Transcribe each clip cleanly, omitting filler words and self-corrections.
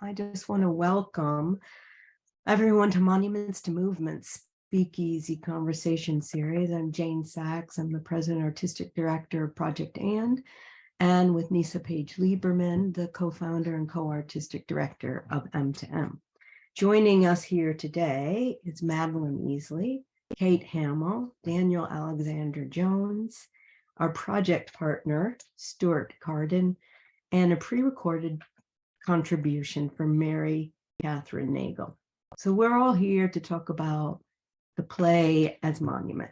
I just want to welcome everyone to Monuments to Movements SpeakEasy Conversation Series. I'm Jane Sachs. I'm the President Artistic Director of Project and with Neysa Page-Lieberman, the co-founder and co-artistic director of M2M. Joining us here today is Madeline Easley, Kate Hamill, Daniel Alexander Jones, our project partner, Stuart Carden, and a pre-recorded contribution from Mary Kathryn Nagle. So we're all here to talk about the play as monument.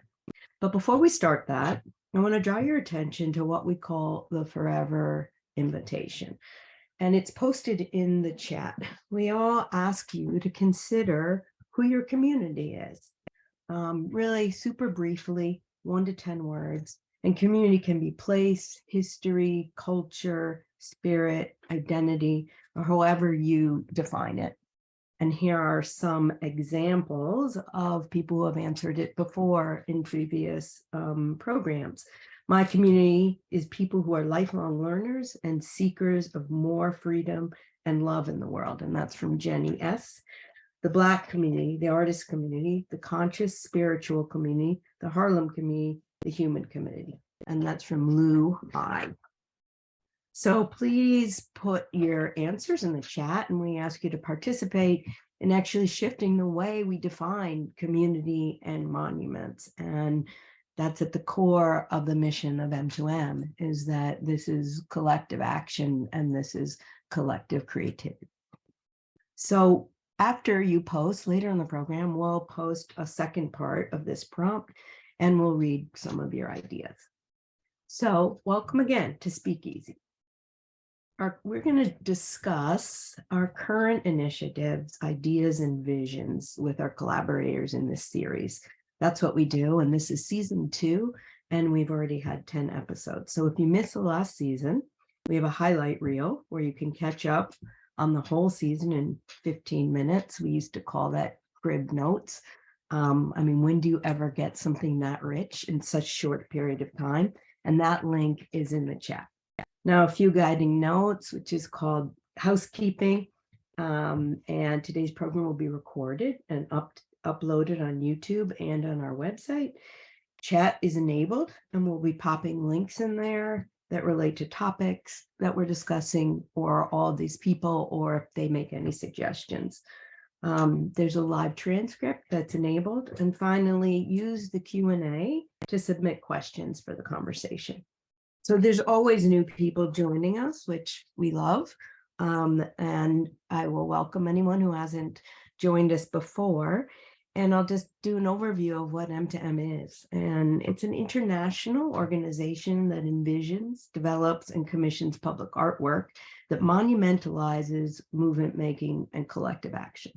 But before we start that, I want to draw your attention to what we call the forever invitation. And it's posted in the chat. We all ask you to consider who your community is. Really super briefly, 1 to 10 words. And community can be place, history, culture, spirit, identity, or however you define it. And here are some examples of people who have answered it before in previous programs. My community is people who are lifelong learners and seekers of more freedom and love in the world. And that's from Jenny S. The Black community, the artist community, the conscious spiritual community, the Harlem community, the human community. And that's from Lou I. So please put your answers in the chat, and we ask you to participate in actually shifting the way we define community and monuments. And that's at the core of the mission of M2M, is that this is collective action and this is collective creativity. So after you post, later in the program, we'll post a second part of this prompt and we'll read some of your ideas. So welcome again to SpeakEasy. We're going to discuss our current initiatives, ideas, and visions with our collaborators in this series. That's what we do, and this is season 2, and we've already had 10 episodes. So if you missed the last season, we have a highlight reel where you can catch up on the whole season in 15 minutes. We used to call that crib notes. When do you ever get something that rich in such a short period of time? And that link is in the chat. Now, a few guiding notes, which is called housekeeping. And today's program will be recorded and uploaded on YouTube and on our website. Chat is enabled, and we'll be popping links in there that relate to topics that we're discussing or all of these people, or if they make any suggestions. There's a live transcript that's enabled. And finally, use the Q&A to submit questions for the conversation. So there's always new people joining us, which we love. And I will welcome anyone who hasn't joined us before. And I'll just do an overview of what M2M is. And it's an international organization that envisions, develops, and commissions public artwork that monumentalizes movement making and collective action.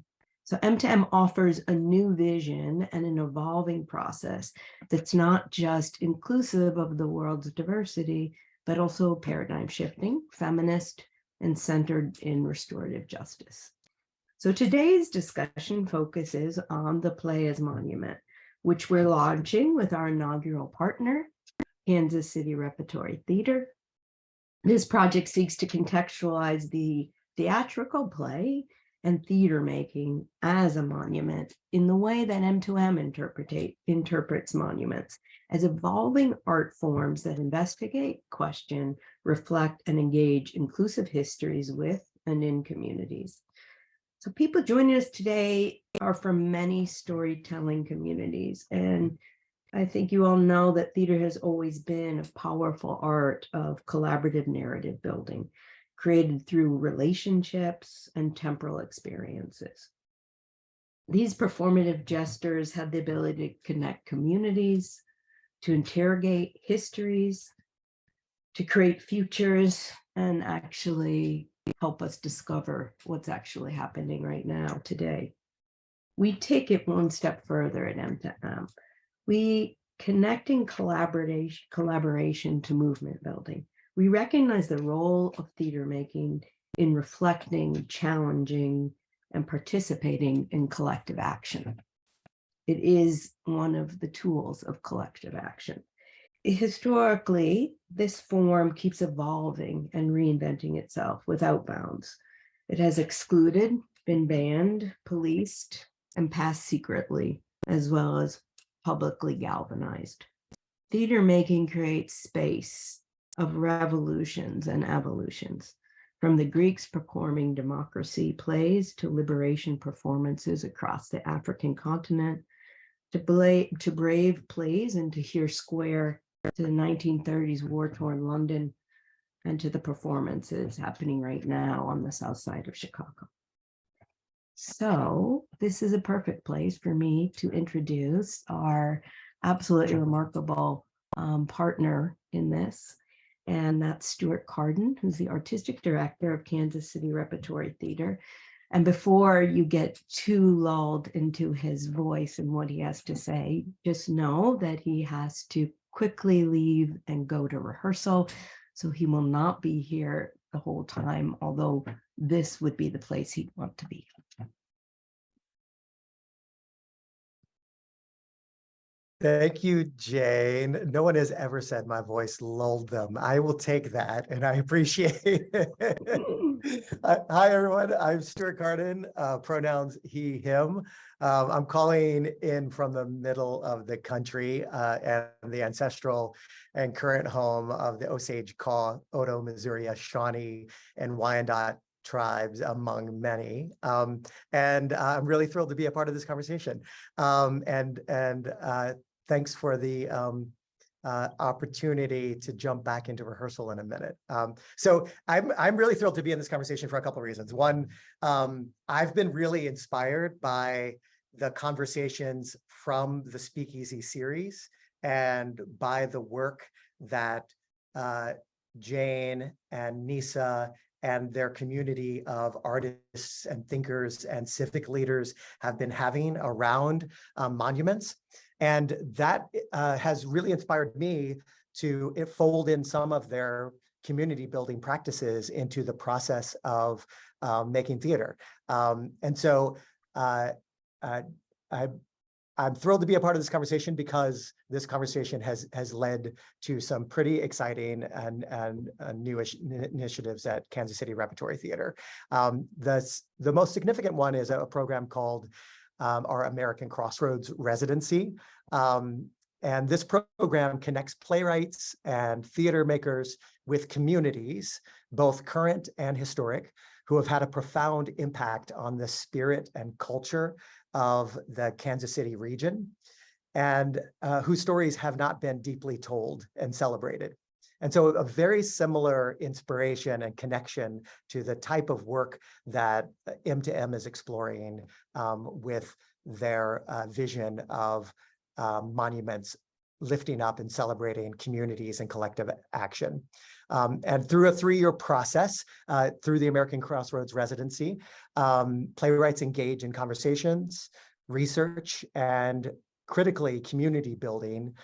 So M2M offers a new vision and an evolving process that's not just inclusive of the world's diversity, but also paradigm shifting, feminist, and centered in restorative justice. So today's discussion focuses on the play as monument, which we're launching with our inaugural partner, Kansas City Repertory Theatre. This project seeks to contextualize the theatrical play and theater making as a monument in the way that M2M interprets monuments as evolving art forms that investigate, question, reflect, and engage inclusive histories with and in communities. So people joining us today are from many storytelling communities. And I think you all know that theater has always been a powerful art of collaborative narrative building, created through relationships and temporal experiences. These performative gestures have the ability to connect communities, to interrogate histories, to create futures, and actually help us discover what's actually happening right now today. We take it one step further at M2M. We connecting collaboration to movement building. We recognize the role of theater making in reflecting, challenging, and participating in collective action. It is one of the tools of collective action. Historically, this form keeps evolving and reinventing itself without bounds. It has excluded, been banned, policed, and passed secretly, as well as publicly galvanized. Theater making creates space of revolutions and evolutions, from the Greeks performing democracy plays to liberation performances across the African continent, to brave plays and to hear square to the 1930s war-torn London, and to the performances happening right now on the south side of Chicago. So this is a perfect place for me to introduce our absolutely remarkable partner in this, and that's Stuart Carden, who's the artistic director of Kansas City Repertory Theatre. And before you get too lulled into his voice and what he has to say, just know that he has to quickly leave and go to rehearsal. So he will not be here the whole time, although this would be the place he'd want to be. Thank you, Jane. No one has ever said my voice lulled them. I will take that, and I appreciate it. Hi, everyone. I'm Stuart Carden, pronouns he, him. I'm calling in from the middle of the country and the ancestral and current home of the Osage, Kaw, Oto, Missouri, Shawnee, and Wyandotte tribes, among many. And I'm really thrilled to be a part of this conversation. Thanks for the opportunity to jump back into rehearsal in a minute. So I'm really thrilled to be in this conversation for a couple of reasons. One, I've been really inspired by the conversations from the SpeakEasy series and by the work that Jane and Neysa and their community of artists and thinkers and civic leaders have been having around monuments. And that has really inspired me to fold in some of their community building practices into the process of making theater. And so I'm thrilled to be a part of this conversation because this conversation has led to some pretty exciting and new initiatives at Kansas City Repertory Theatre. The most significant one is a program called our American Crossroads residency. And this program connects playwrights and theater makers with communities, both current and historic, who have had a profound impact on the spirit and culture of the Kansas City region, and whose stories have not been deeply told and celebrated. And so a very similar inspiration and connection to the type of work that M2M is exploring with their vision of monuments lifting up and celebrating communities and collective action. And through a 3-year process, through the American Crossroads residency, playwrights engage in conversations, research, and critically community building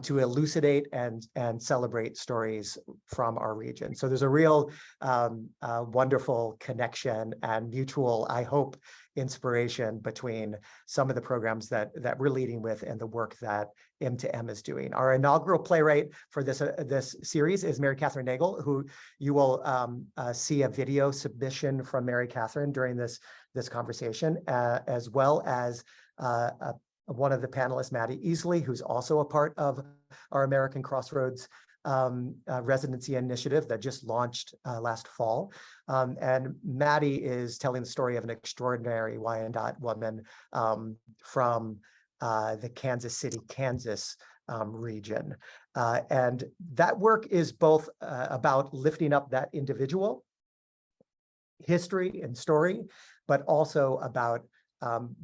to elucidate and celebrate stories from our region. So there's a real wonderful connection and mutual, I hope, inspiration between some of the programs that we're leading with and the work that M2M is doing. Our inaugural playwright for this series is Mary Kathryn Nagle, who you will see a video submission from Mary Kathryn during this conversation, as well as one of the panelists, Madeline Easley, who's also a part of our American Crossroads residency initiative that just launched last fall. And Maddie is telling the story of an extraordinary Wyandotte woman from the Kansas City, Kansas region. And that work is both about lifting up that individual history and story, but also about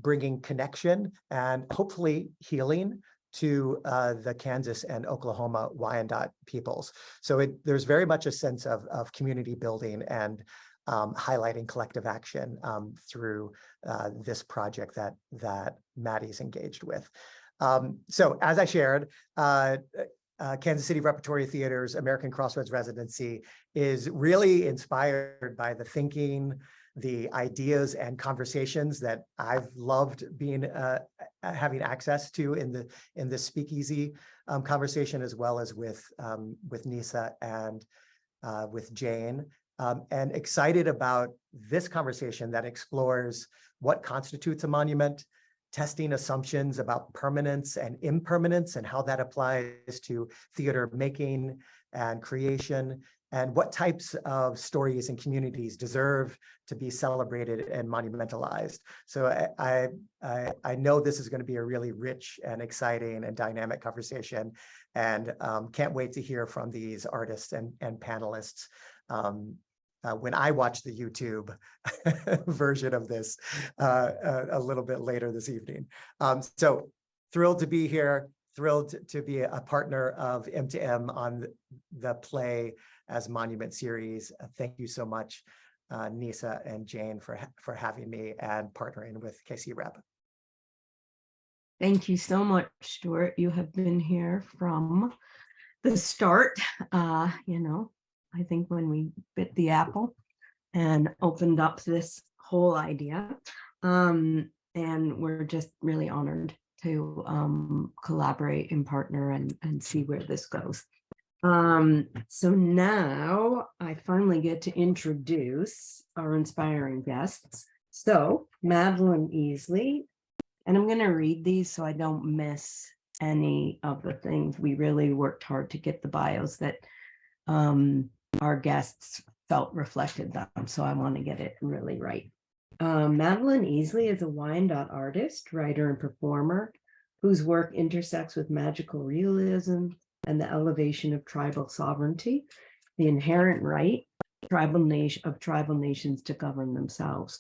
bringing connection and hopefully healing to the Kansas and Oklahoma Wyandotte peoples. So there's very much a sense of community building and highlighting collective action through this project that Maddie's engaged with. So as I shared, Kansas City Repertory Theatre's American Crossroads residency is really inspired by the thinking, the ideas and conversations that I've loved being having access to in the SpeakEasy conversation, as well as with Neysa and with Jane and excited about this conversation that explores what constitutes a monument, testing assumptions about permanence and impermanence and how that applies to theater making and creation, and what types of stories and communities deserve to be celebrated and monumentalized. So I know this is going to be a really rich and exciting and dynamic conversation, and can't wait to hear from these artists and panelists when I watch the YouTube version of this a little bit later this evening. So thrilled to be here, thrilled to be a partner of M2M on the Play as Monument series. Thank you so much, Neysa and Jane, for having me and partnering with KC Rep. Thank you so much, Stuart. You have been here from the start. I think when we bit the apple and opened up this whole idea. And we're just really honored to collaborate and partner and see where this goes. So now I finally get to introduce our inspiring guests. So Madeline Easley, and I'm going to read these so I don't miss any of the things. We really worked hard to get the bios that our guests felt reflected them. So I want to get it really right. Madeline Easley is a Wyandotte artist, writer, and performer whose work intersects with magical realism and the elevation of tribal sovereignty, the inherent right of tribal nations to govern themselves.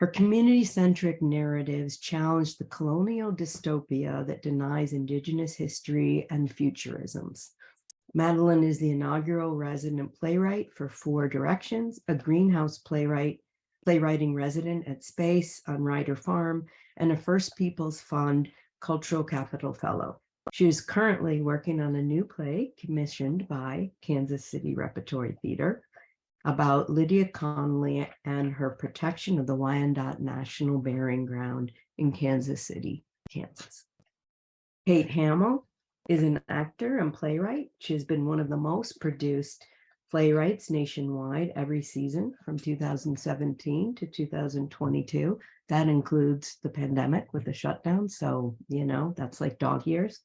Her community-centric narratives challenge the colonial dystopia that denies Indigenous history and futurisms. Madeline is the inaugural resident playwright for Four Directions, a greenhouse playwriting resident at Space on Ryder Farm, and a First Peoples Fund Cultural Capital Fellow. She is currently working on a new play commissioned by Kansas City Repertory Theatre about Lydia Connolly and her protection of the Wyandotte National Burying Ground in Kansas City, Kansas. Kate Hamill is an actor and playwright. She has been one of the most produced playwrights nationwide every season from 2017 to 2022. That includes the pandemic with the shutdown. So, that's like dog years.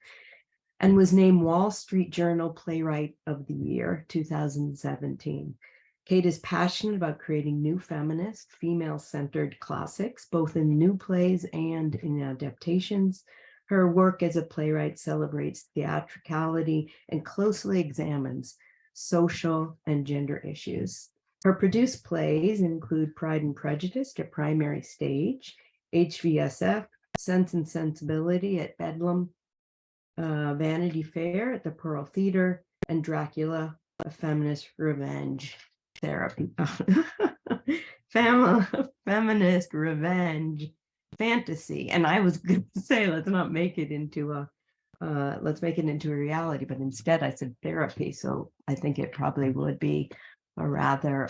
And was named Wall Street Journal Playwright of the Year, 2017. Kate is passionate about creating new feminist, female-centered classics, both in new plays and in adaptations. Her work as a playwright celebrates theatricality and closely examines social and gender issues. Her produced plays include Pride and Prejudice at Primary Stage, HVSF, Sense and Sensibility at Bedlam, Vanity Fair at the Pearl Theater, and Dracula, a feminist revenge therapy. Feminist revenge fantasy. And I was going to say, let's make it into a reality, but instead I said therapy. So I think it probably would be a rather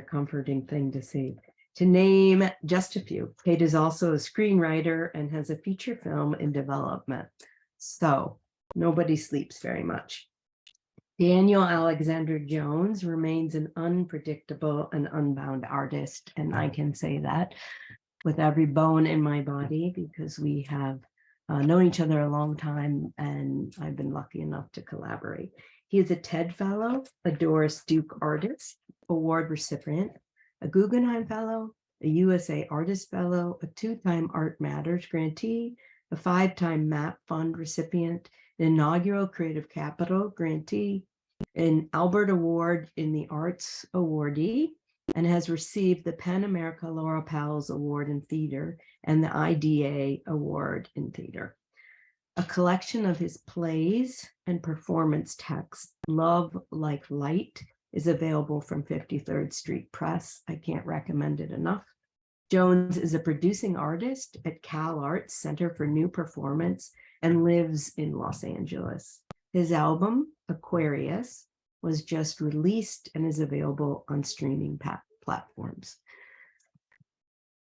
comforting thing to see. To name just a few, Kate is also a screenwriter and has a feature film in development. So nobody sleeps very much. Daniel Alexander Jones remains an unpredictable and unbound artist, and I can say that with every bone in my body because we have known each other a long time, and I've been lucky enough to collaborate. He is a TED Fellow, a Doris Duke Artist Award recipient, a Guggenheim Fellow, a USA Artist Fellow, a 2-time Art Matters grantee, a 5-time MAP Fund recipient, an inaugural Creative Capital grantee, an Albert Award in the Arts awardee, and has received the PEN America Laura Powell's Award in Theater and the IDA Award in Theater. A collection of his plays and performance texts, Love Like Light, is available from 53rd Street Press. I can't recommend it enough. Jones is a producing artist at Cal Arts Center for New Performance and lives in Los Angeles. His album, Aquarius, was just released and is available on streaming platforms.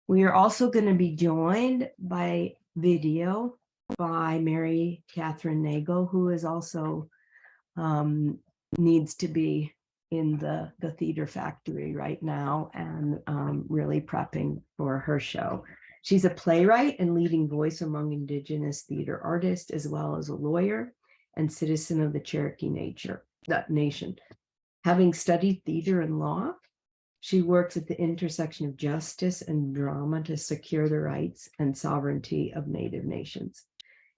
We are also going to be joined by video by Mary Kathryn Nagle, who is also needs to be in the theater factory right now and really prepping for her show. She's a playwright and leading voice among Indigenous theater artists, as well as a lawyer and citizen of the Cherokee nation. Having studied theater and law, she works at the intersection of justice and drama to secure the rights and sovereignty of Native nations.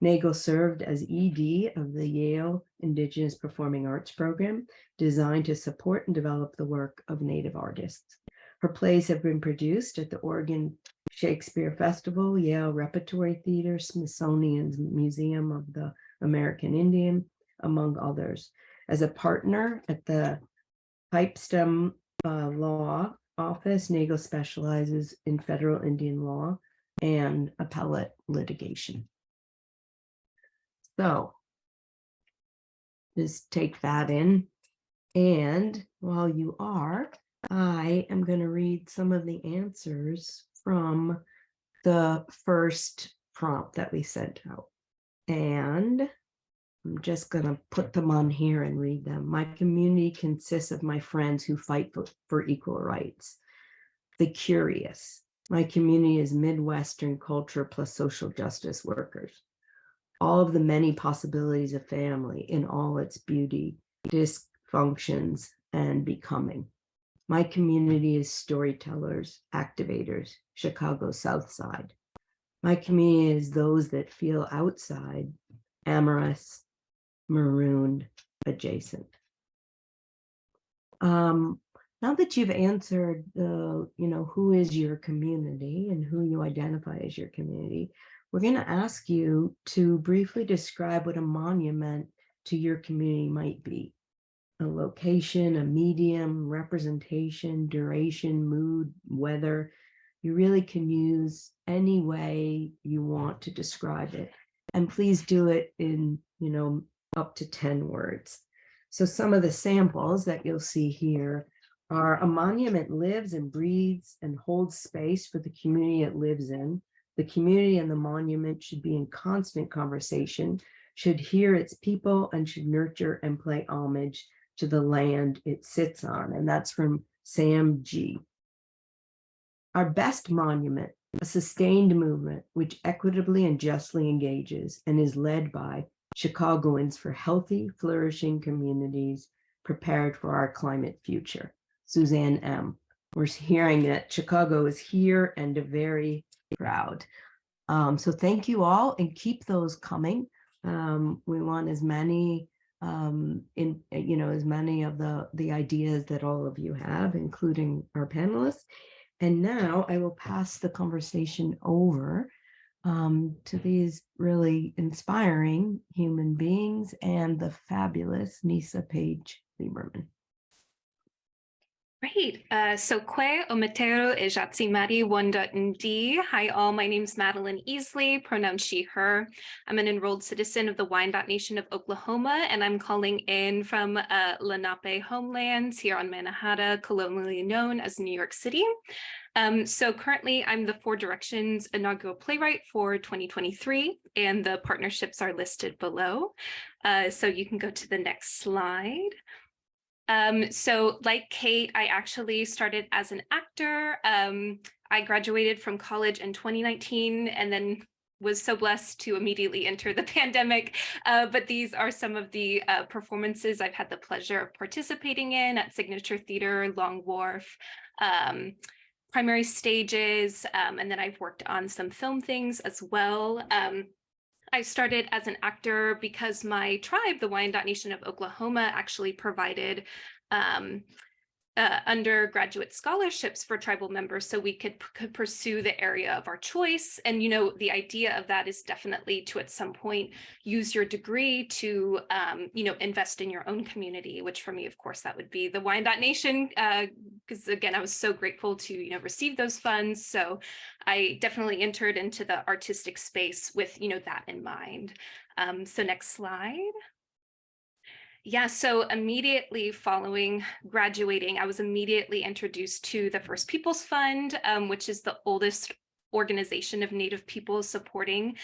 Nagle served as ED of the Yale Indigenous Performing Arts Program, designed to support and develop the work of Native artists. Her plays have been produced at the Oregon Shakespeare Festival, Yale Repertory Theatre, Smithsonian's Museum of the American Indian, among others. As a partner at the Pipestem Law Office, Nagle specializes in federal Indian law and appellate litigation. So just take that in. And while you are, I am going to read some of the answers from the first prompt that we sent out. And I'm just going to put them on here and read them. My community consists of my friends who fight for equal rights. The curious. My community is Midwestern culture plus social justice workers. All of the many possibilities of family in all its beauty, dysfunctions, and becoming. My community is storytellers, activators, Chicago South Side. My community is those that feel outside, amorous, marooned, adjacent. Now that you've answered the, who is your community and who you identify as your community, we're going to ask you to briefly describe what a monument to your community might be. A location, a medium, representation, duration, mood, weather. You really can use any way you want to describe it. And please do it in, up to 10 words. So some of the samples that you'll see here are: a monument lives and breathes and holds space for the community it lives in. The community and the monument should be in constant conversation, should hear its people, and should nurture and pay homage to the land it sits on. And that's from Sam G. Our best monument, a sustained movement which equitably and justly engages and is led by Chicagoans for healthy, flourishing communities prepared for our climate future. Suzanne M. We're hearing that Chicago is here and very proud. So thank you all, and keep those coming. We want as many as many of the ideas that all of you have, including our panelists. And now I will pass the conversation over to these really inspiring human beings and the fabulous Neysa Page-Lieberman. Great. So Kwe Ometero e Jatsimari Wyandotte Ndi. Hi all, my name's Madeline Easley, pronoun she, her. I'm an enrolled citizen of the Wyandotte Nation of Oklahoma, and I'm calling in from Lenape homelands here on Manhattan, colonially known as New York City. So currently I'm the Four Directions inaugural playwright for 2023, and the partnerships are listed below. So you can go to the next slide. So like Kate, I actually started as an actor. I graduated from college in 2019 and then was so blessed to immediately enter the pandemic. But these are some of the performances I've had the pleasure of participating in at Signature Theater, Long Wharf, Primary Stages, and then I've worked on some film things as well. I started as an actor because my tribe, the Wyandotte Nation of Oklahoma, actually provided undergraduate scholarships for tribal members so we could pursue the area of our choice. And, the idea of that is definitely to at some point use your degree to, invest in your own community, which for me, of course, that would be the Wyandotte Nation, because again, I was so grateful to, receive those funds. So I definitely entered into the artistic space with, that in mind. So next slide. Yeah, so immediately following graduating, I was immediately introduced to the First Peoples Fund, which is the oldest organization of Native people supporting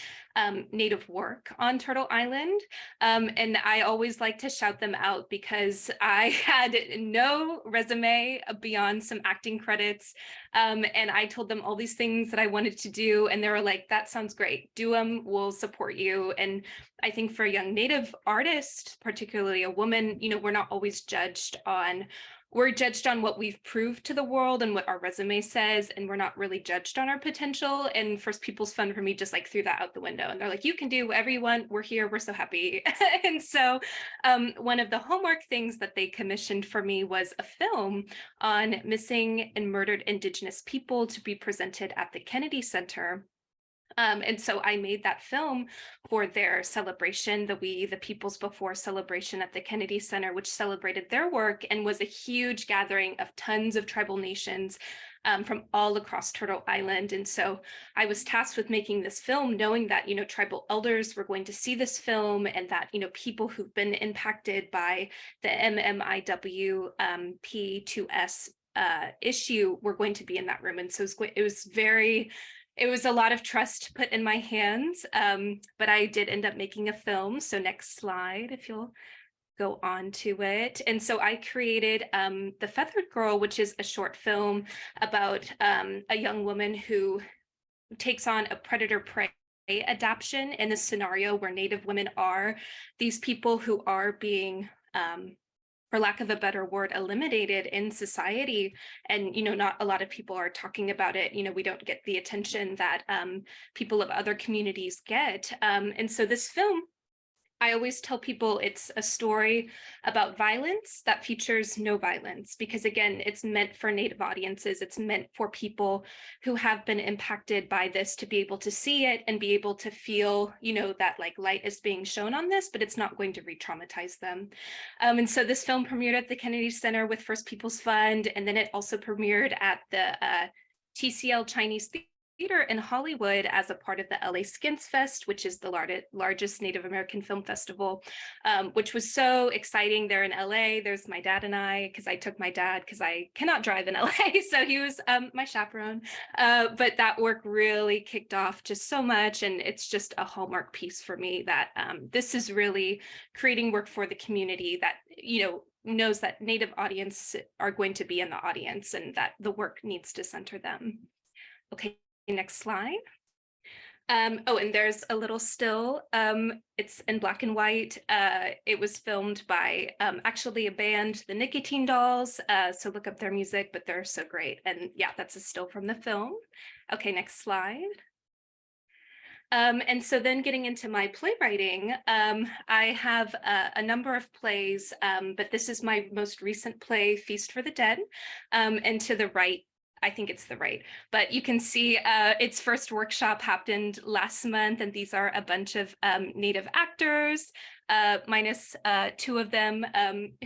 Native work on Turtle Island. And I always like to shout them out because I had no resume beyond some acting credits. And I told them all these things that I wanted to do. And they were like, that sounds great. Do them, we'll support you. And I think for a young Native artist, particularly a woman, we're not always judged on we're judged on what we've proved to the world and what our resume says, and we're not really judged on our potential. And First People's Fund for me just like threw that out the window. And they're like, you can do whatever you want. We're here. We're so happy. And so one of the homework things that they commissioned for me was a film on missing and murdered Indigenous people to be presented at the Kennedy Center. And so I made that film for their celebration, the We the Peoples Before celebration at the Kennedy Center, which celebrated their work and was a huge gathering of tons of tribal nations from all across Turtle Island. And so I was tasked with making this film, knowing that, tribal elders were going to see this film and that, people who've been impacted by the MMIW P2S issue were going to be in that room. And so it was a lot of trust put in my hands, but I did end up making a film. So next slide, if you'll go on to it. And so I created The Feathered Girl, which is a short film about a young woman who takes on a predator-prey adaptation in this scenario where Native women are these people who are being for lack of a better word, eliminated in society. And, not a lot of people are talking about it. We don't get the attention that people of other communities get. And so this film, I always tell people it's a story about violence that features no violence, because again, it's meant for Native audiences. It's meant for people who have been impacted by this to be able to see it and be able to feel, that like light is being shown on this, but it's not going to re-traumatize them. And so this film premiered at the Kennedy Center with First People's Fund, and then it also premiered at the TCL Chinese Theater in Hollywood as a part of the LA Skins Fest, which is the largest Native American film festival, which was so exciting. There in LA, there's my dad and I, because I took my dad because I cannot drive in LA, so he was my chaperone. But that work really kicked off just so much, and it's just a hallmark piece for me that this is really creating work for the community that, knows that Native audience are going to be in the audience and that the work needs to center them. Okay. Next slide. And there's a little still. It's in black and white. It was filmed by actually a band, the Nicotine Dolls. So look up their music, but they're so great. And yeah, that's a still from the film. Okay, next slide. And so then getting into my playwriting, I have a number of plays, but this is my most recent play, Feast for the Dead. And to the right, I think it's the right, but you can see its first workshop happened last month, and these are a bunch of Native actors, minus two of them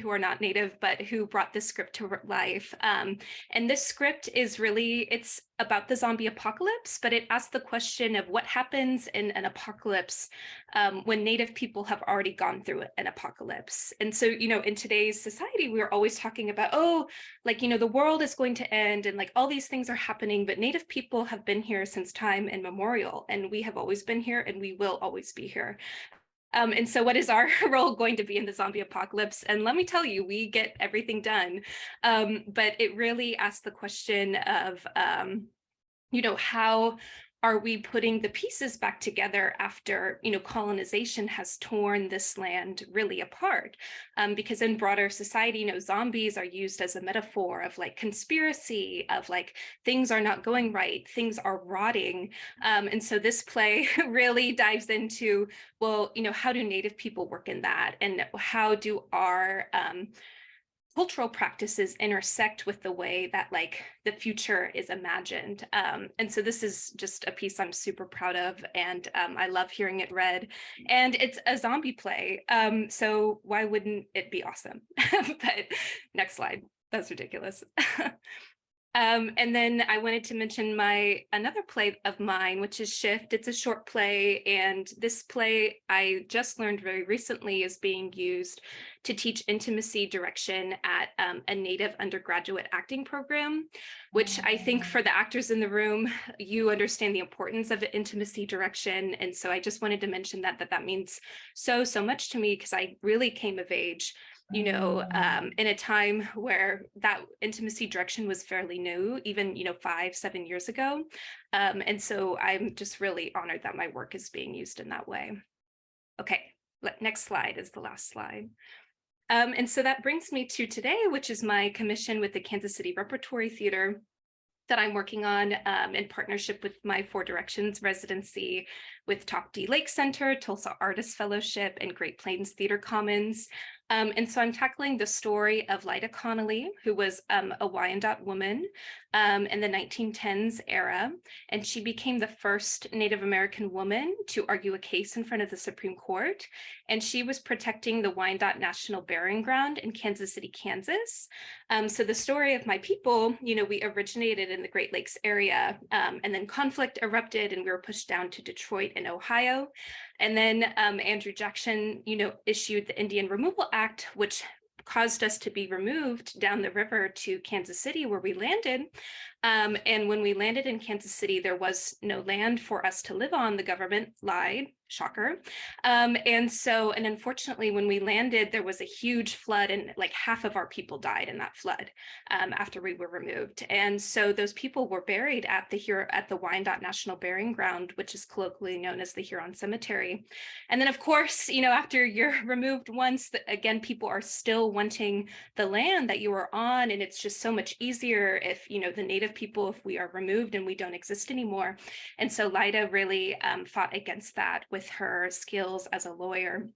who are not Native, but who brought this script to life. And this script is really, it's about the zombie apocalypse, but it asks the question of what happens in an apocalypse when Native people have already gone through an apocalypse. And so, in today's society, we're always talking about, the world is going to end and like all these things are happening, but Native people have been here since time immemorial, and we have always been here and we will always be here. And so what is our role going to be in the zombie apocalypse? And let me tell you, we get everything done. But it really asks the question of, how are we putting the pieces back together after, colonization has torn this land really apart? Because in broader society, zombies are used as a metaphor of like conspiracy, of like things are not going right, things are rotting. And so this play really dives into, well, how do Native people work in that? And how do our cultural practices intersect with the way that like the future is imagined. And so this is just a piece I'm super proud of, and I love hearing it read. And it's a zombie play, so why wouldn't it be awesome? But next slide. That's ridiculous. And then I wanted to mention another play of mine, which is Shift. It's a short play, and this play I just learned very recently is being used to teach intimacy direction at a Native undergraduate acting program, which I think for the actors in the room, you understand the importance of intimacy direction. And so I just wanted to mention that means so much to me, because I really came of age in a time where that intimacy direction was fairly new, even, 5-7 years ago. And so I'm just really honored that my work is being used in that way. Okay, next slide is the last slide. And so that brings me to today, which is my commission with the Kansas City Repertory Theatre that I'm working on in partnership with my Four Directions residency with Top D Lake Center, Tulsa Artist Fellowship, and Great Plains Theater Commons. And so I'm tackling the story of Lyda Connolly, who was a Wyandotte woman in the 1910s era, and she became the first Native American woman to argue a case in front of the Supreme Court. And she was protecting the Wyandotte National Burying Ground in Kansas City, Kansas. So the story of my people, we originated in the Great Lakes area, and then conflict erupted and we were pushed down to Detroit in Ohio. And then Andrew Jackson, issued the Indian Removal Act, which caused us to be removed down the river to Kansas City, where we landed. And when we landed in Kansas City, there was no land for us to live on. The government lied, shocker. And unfortunately, when we landed, there was a huge flood, and like half of our people died in that flood after we were removed. And so those people were buried at the Wyandotte National Burying Ground, which is colloquially known as the Huron Cemetery. And then, of course, after you're removed once, again, people are still wanting the land that you were on, and it's just so much easier if, the Native people, if we are removed and we don't exist anymore. And so Lyda really fought against that with her skills as a lawyer.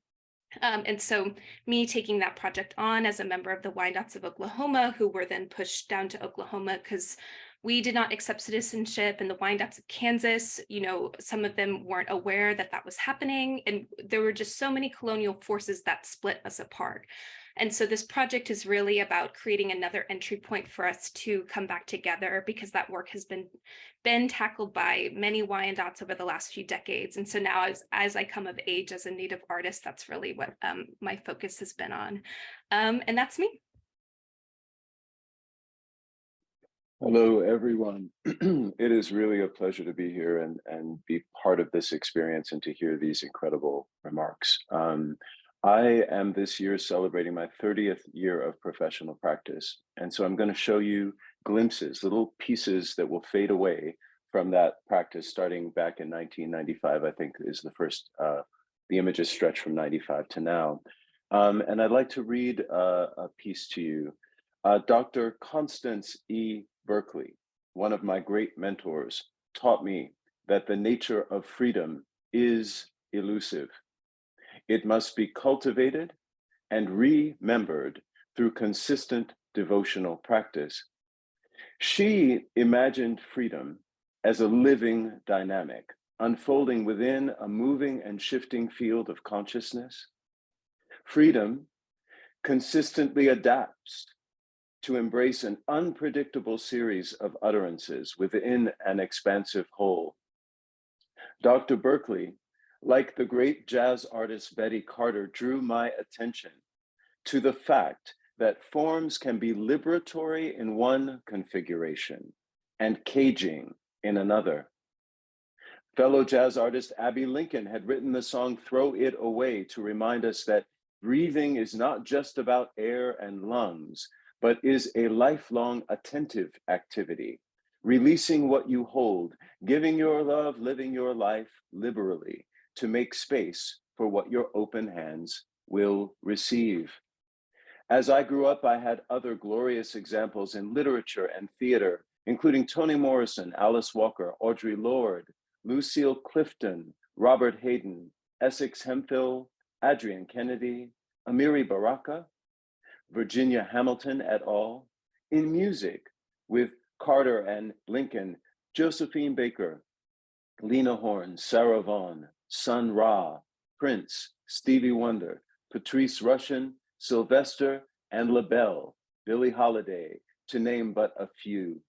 And so me taking that project on as a member of the Wyandottes of Oklahoma, who were then pushed down to Oklahoma because we did not accept citizenship, and the Wyandottes of Kansas, some of them weren't aware that was happening. And there were just so many colonial forces that split us apart. And so this project is really about creating another entry point for us to come back together, because that work has been tackled by many Wyandottes over the last few decades. And so now as I come of age as a Native artist, that's really what my focus has been on. And that's me. Hello, everyone. It is really a pleasure to be here and be part of this experience and to hear these incredible remarks. I am this year celebrating my 30th year of professional practice. And so I'm going to show you glimpses, little pieces that will fade away from that practice starting back in 1995, I think is the first, the images stretch from 95 to now. And I'd like to read a piece to you. Dr. Constance E. Berkeley, one of my great mentors, taught me that the nature of freedom is elusive. It must be cultivated and remembered through consistent devotional practice. She imagined freedom as a living dynamic, unfolding within a moving and shifting field of consciousness. Freedom consistently adapts to embrace an unpredictable series of utterances within an expansive whole. Dr. Berkeley, like the great jazz artist Betty Carter, drew my attention to the fact that forms can be liberatory in one configuration and caging in another. Fellow jazz artist Abby Lincoln had written the song Throw It Away to remind us that breathing is not just about air and lungs, but is a lifelong attentive activity, releasing what you hold, giving your love, living your life liberally, to make space for what your open hands will receive. As I grew up, I had other glorious examples in literature and theater, including Toni Morrison, Alice Walker, Audre Lorde, Lucille Clifton, Robert Hayden, Essex Hemphill, Adrienne Kennedy, Amiri Baraka, Virginia Hamilton et al. In music with Carter and Lincoln, Josephine Baker, Lena Horne, Sarah Vaughan, Sun Ra, Prince, Stevie Wonder, Patrice Rushen, Sylvester and LaBelle, Billie Holiday, to name but a few.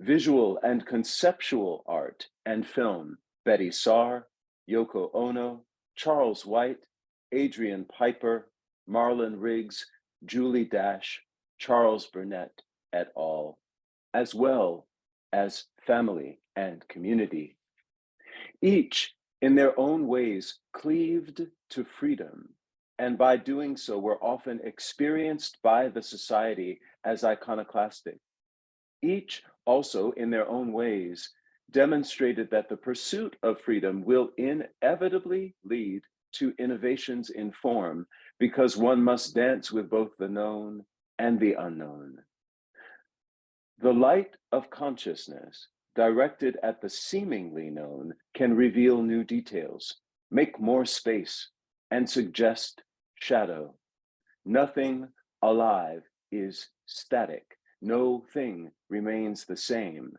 visual and conceptual art and film, Betty Saar, Yoko Ono, Charles White, Adrian Piper, Marlon Riggs, Julie Dash, Charles Burnett et al., as well as family and community. Each, in their own ways, cleaved to freedom, and by doing so were often experienced by the society as iconoclastic. Each also, in their own ways, demonstrated that the pursuit of freedom will inevitably lead to innovations in form, because one must dance with both the known and the unknown. The light of consciousness, directed at the seemingly known, can reveal new details, make more space, and suggest shadow. Nothing alive is static. No thing remains the same.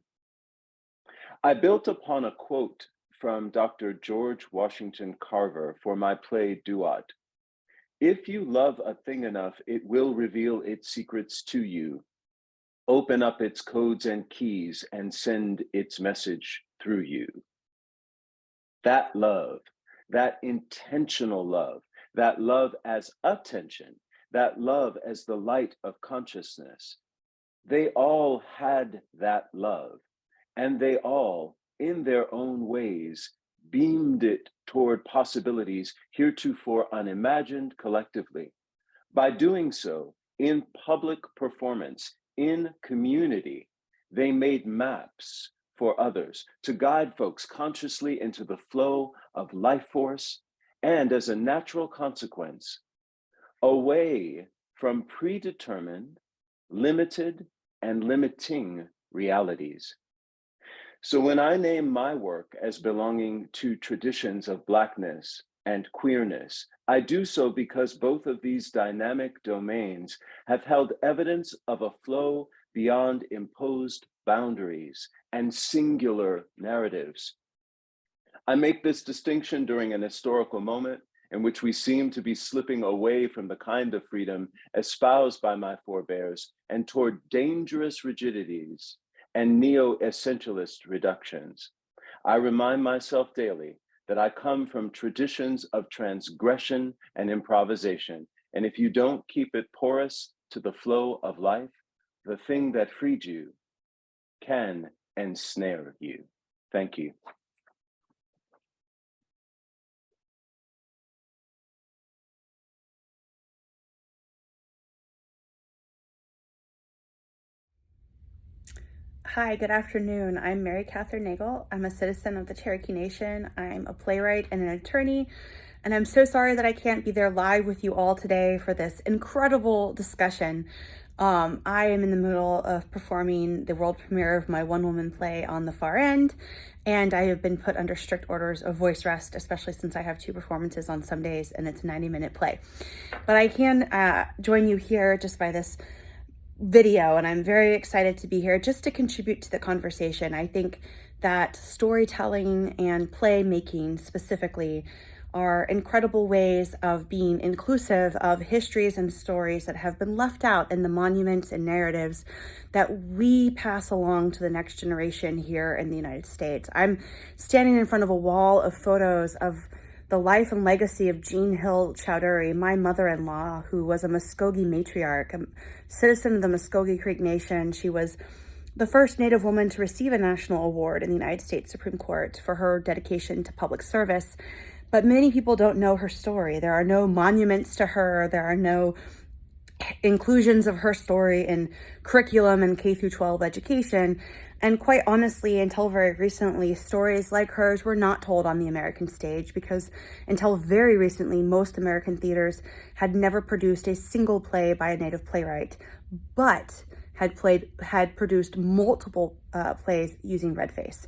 I built upon a quote from Dr. George Washington Carver for my play Duat. If you love a thing enough, it will reveal its secrets to you, open up its codes and keys, and send its message through you. That love, that intentional love, that love as attention, that love as the light of consciousness, they all had that love, and they all, in their own ways, beamed it toward possibilities heretofore unimagined collectively. By doing so, in public performance, in community, they made maps for others to guide folks consciously into the flow of life force, and as a natural consequence, away from predetermined, limited, and limiting realities. So when I name my work as belonging to traditions of Blackness and queerness, I do so because both of these dynamic domains have held evidence of a flow beyond imposed boundaries and singular narratives. I make this distinction during an historical moment in which we seem to be slipping away from the kind of freedom espoused by my forebears and toward dangerous rigidities and neo-essentialist reductions. I remind myself daily that I come from traditions of transgression and improvisation, and if you don't keep it porous to the flow of life, the thing that freed you can ensnare you. Thank you. Hi, good afternoon. I'm Mary Kathryn Nagle. I'm a citizen of the Cherokee Nation. I'm a playwright and an attorney, and I'm so sorry that I can't be there live with you all today for this incredible discussion. I am in the middle of performing the world premiere of my one-woman play On the Far End, and I have been put under strict orders of voice rest, especially since I have 2 performances on some days and it's a 90-minute play. But I can join you here just by this video, and I'm very excited to be here just to contribute to the conversation. I think that storytelling and play making specifically are incredible ways of being inclusive of histories and stories that have been left out in the monuments and narratives that we pass along to the next generation here in the United States. I'm standing in front of a wall of photos of the life and legacy of Jean Hill Chowdhury, my mother-in-law, who was a Muskogee matriarch, a citizen of the Muskogee Creek Nation. She was the first Native woman to receive a national award in the United States Supreme Court for her dedication to public service. But many people don't know her story. There are no monuments to her. There are no inclusions of her story in curriculum and K-12 education. And quite honestly, until very recently, stories like hers were not told on the American stage, because until very recently, most American theaters had never produced a single play by a Native playwright, but had produced multiple plays using red face.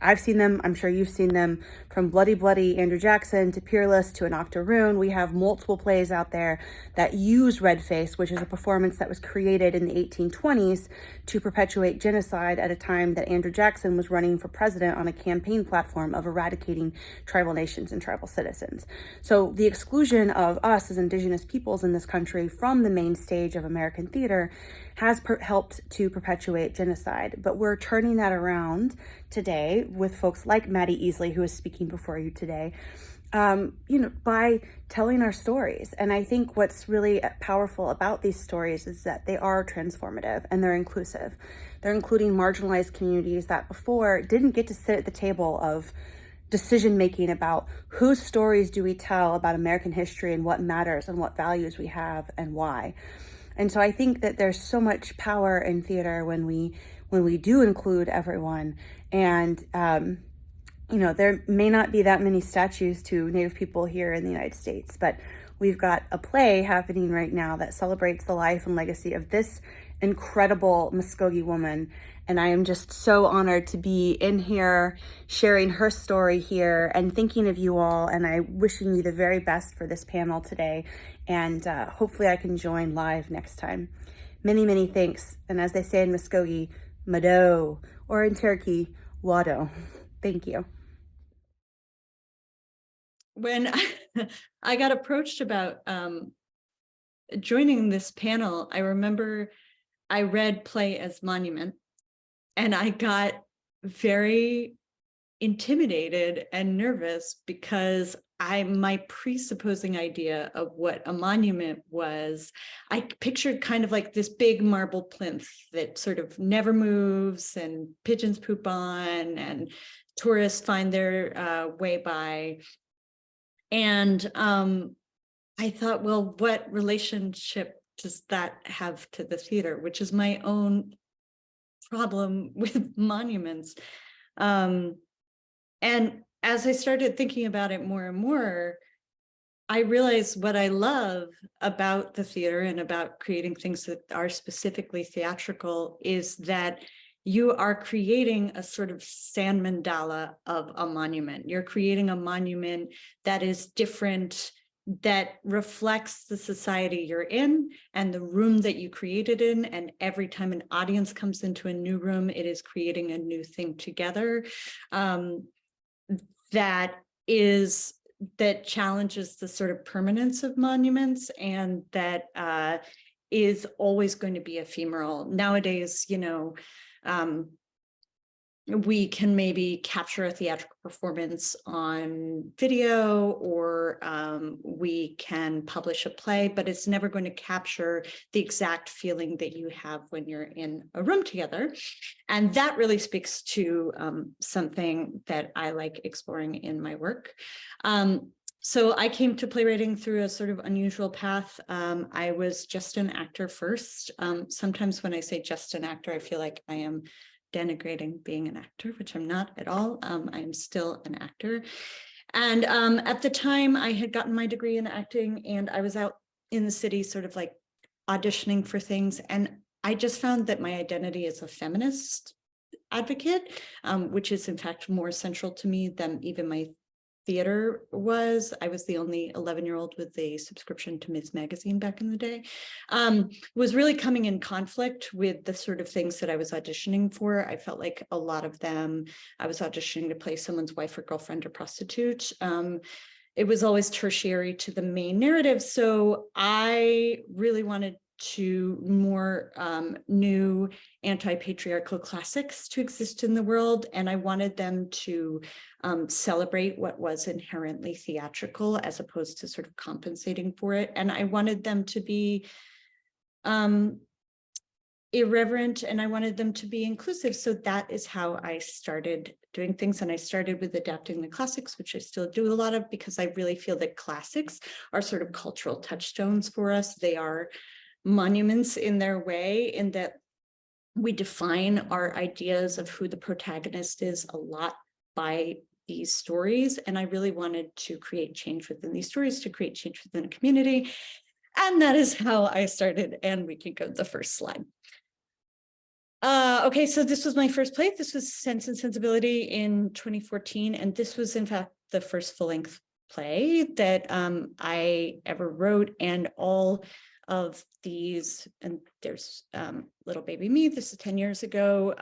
I've seen them, I'm sure you've seen them, from Bloody Bloody Andrew Jackson to Peerless to An Octoroon. We have multiple plays out there that use red face, which is a performance that was created in the 1820s to perpetuate genocide at a time that Andrew Jackson was running for president on a campaign platform of eradicating tribal nations and tribal citizens. So the exclusion of us as Indigenous peoples in this country from the main stage of American theater has helped to perpetuate genocide. But we're turning that around today with folks like Maddie Easley, who is speaking before you today, by telling our stories. And I think what's really powerful about these stories is that they are transformative and they're inclusive. They're including marginalized communities that before didn't get to sit at the table of decision making about whose stories do we tell about American history and what matters and what values we have and why. And so I think that there's so much power in theater when we do include everyone. And there may not be that many statues to Native people here in the United States, but we've got a play happening right now that celebrates the life and legacy of this incredible Muskogee woman. And I am just so honored to be in here, sharing her story here and thinking of you all. And I'm wishing you the very best for this panel today. And hopefully I can join live next time. Many, many thanks. And as they say in Muskogee, Mado, or in Cherokee, Wado. Thank you. When I got approached about joining this panel, I remember I read Play as Monument, and I got very intimidated and nervous because my presupposing idea of what a monument was, I pictured kind of like this big marble plinth that sort of never moves and pigeons poop on and tourists find their way by. And I thought, well, what relationship does that have to the theater, which is my own problem with monuments. And as I started thinking about it more and more, I realized what I love about the theater and about creating things that are specifically theatrical is that you are creating a sort of sand mandala of a monument. You're creating a monument that is different, that reflects the society you're in and the room that you created in. And every time an audience comes into a new room, it is creating a new thing together that challenges the sort of permanence of monuments, and that is always going to be ephemeral. Nowadays, we can maybe capture a theatrical performance on video, or we can publish a play, but it's never going to capture the exact feeling that you have when you're in a room together. And that really speaks to something that I like exploring in my work. So I came to playwriting through a sort of unusual path. I was just an actor first. Sometimes when I say just an actor, I feel like I am denigrating being an actor, which I'm not at all. I am still an actor. And at the time I had gotten my degree in acting, and I was out in the city sort of like auditioning for things. And I just found that my identity as a feminist advocate, which is in fact more central to me than even my theater was. I was the only 11-year-old with a subscription to Ms. Magazine back in the day, was really coming in conflict with the sort of things that I was auditioning for. I felt like a lot of them, I was auditioning to play someone's wife or girlfriend or prostitute. It was always tertiary to the main narrative. So I really wanted to more new anti-patriarchal classics to exist in the world. And I wanted them to celebrate what was inherently theatrical as opposed to sort of compensating for it. And I wanted them to be irreverent, and I wanted them to be inclusive. So that is how I started doing things. And I started with adapting the classics, which I still do a lot of, because I really feel that classics are sort of cultural touchstones for us. They are monuments in their way, in that we define our ideas of who the protagonist is a lot by these stories. And I really wanted to create change within these stories, to create change within a community. And that is how I started. And we can go to the first slide. Okay, so this was my first play. This was Sense and Sensibility in 2014, and this was in fact the first full-length play that I ever wrote, and all of these, and there's little baby me, this is 10 years ago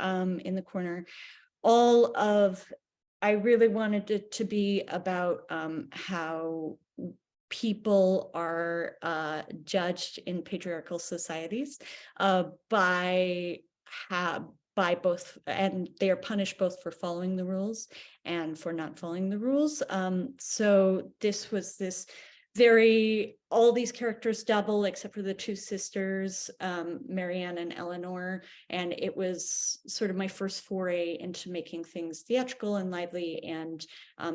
in the corner, I really wanted it to be about how people are judged in patriarchal societies by both, and they are punished both for following the rules and for not following the rules. So this was this all these characters double except for the two sisters, Marianne and Eleanor, and it was sort of my first foray into making things theatrical and lively, and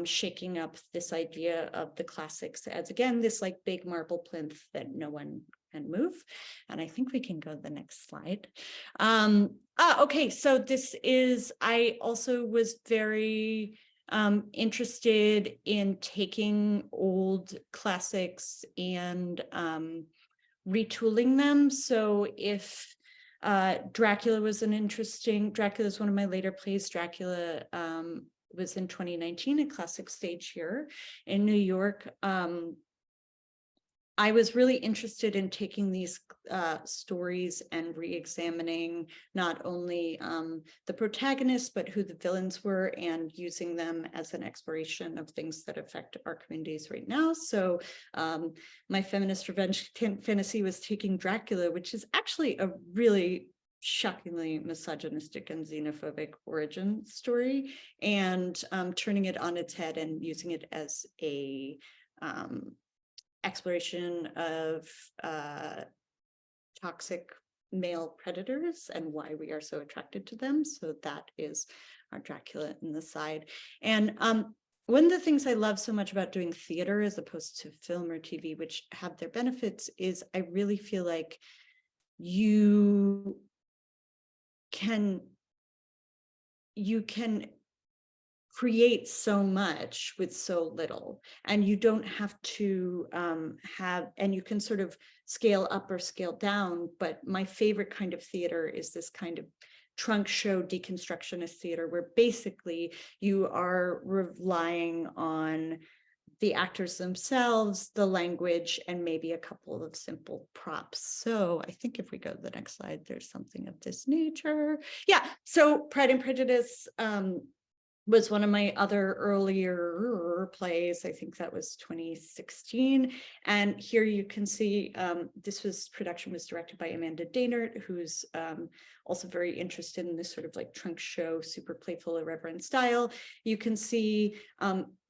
shaking up this idea of the classics as, again, this like big marble plinth that no one can move. And I think we can go to the next slide. Okay, so I also was very interested in taking old classics and retooling them. So if Dracula is one of my later plays. Dracula was in 2019, a classic stage here in New York. I was really interested in taking these stories and re-examining not only the protagonists, but who the villains were, and using them as an exploration of things that affect our communities right now. So my feminist revenge fantasy was taking Dracula, which is actually a really shockingly misogynistic and xenophobic origin story, and turning it on its head and using it as a exploration of toxic male predators and why we are so attracted to them. So that is our Dracula in the side. And one of the things I love so much about doing theater as opposed to film or TV, which have their benefits, is I really feel like you can create so much with so little, and you don't have to and you can sort of scale up or scale down. But my favorite kind of theater is this kind of trunk show deconstructionist theater, where basically you are relying on the actors themselves, the language, and maybe a couple of simple props. So I think if we go to the next slide, there's something of this nature. Yeah, so Pride and Prejudice was one of my other earlier plays. I think that was 2016. And here you can see production was directed by Amanda Daynard, who's also very interested in this sort of like trunk show, super playful, irreverent style. You can see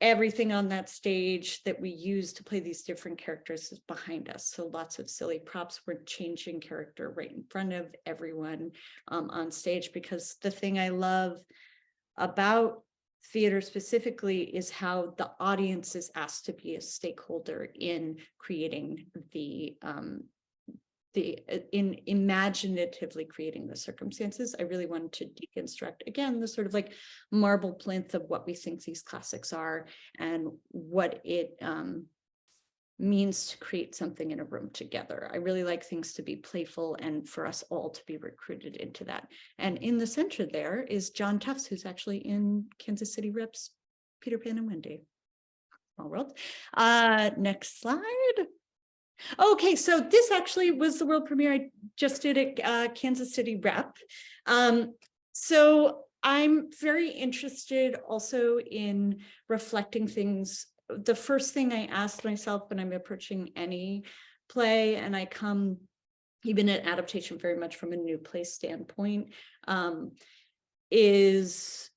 everything on that stage that we use to play these different characters is behind us. So lots of silly props. We're changing character right in front of everyone on stage, because the thing I love about theater specifically is how the audience is asked to be a stakeholder in creating in imaginatively creating the circumstances. I really wanted to deconstruct, again, the sort of like marble plinth of what we think these classics are and what it means to create something in a room together. I really like things to be playful and for us all to be recruited into that. And in the center there is John Tufts, who's actually in Kansas City Reps, Peter Pan and Wendy. Small world. Next slide. Okay, so this actually was the world premiere I just did at Kansas City Rep. So I'm very interested also in reflecting things. The first thing I asked myself when I'm approaching any play, and I come even at adaptation very much from a new play standpoint, is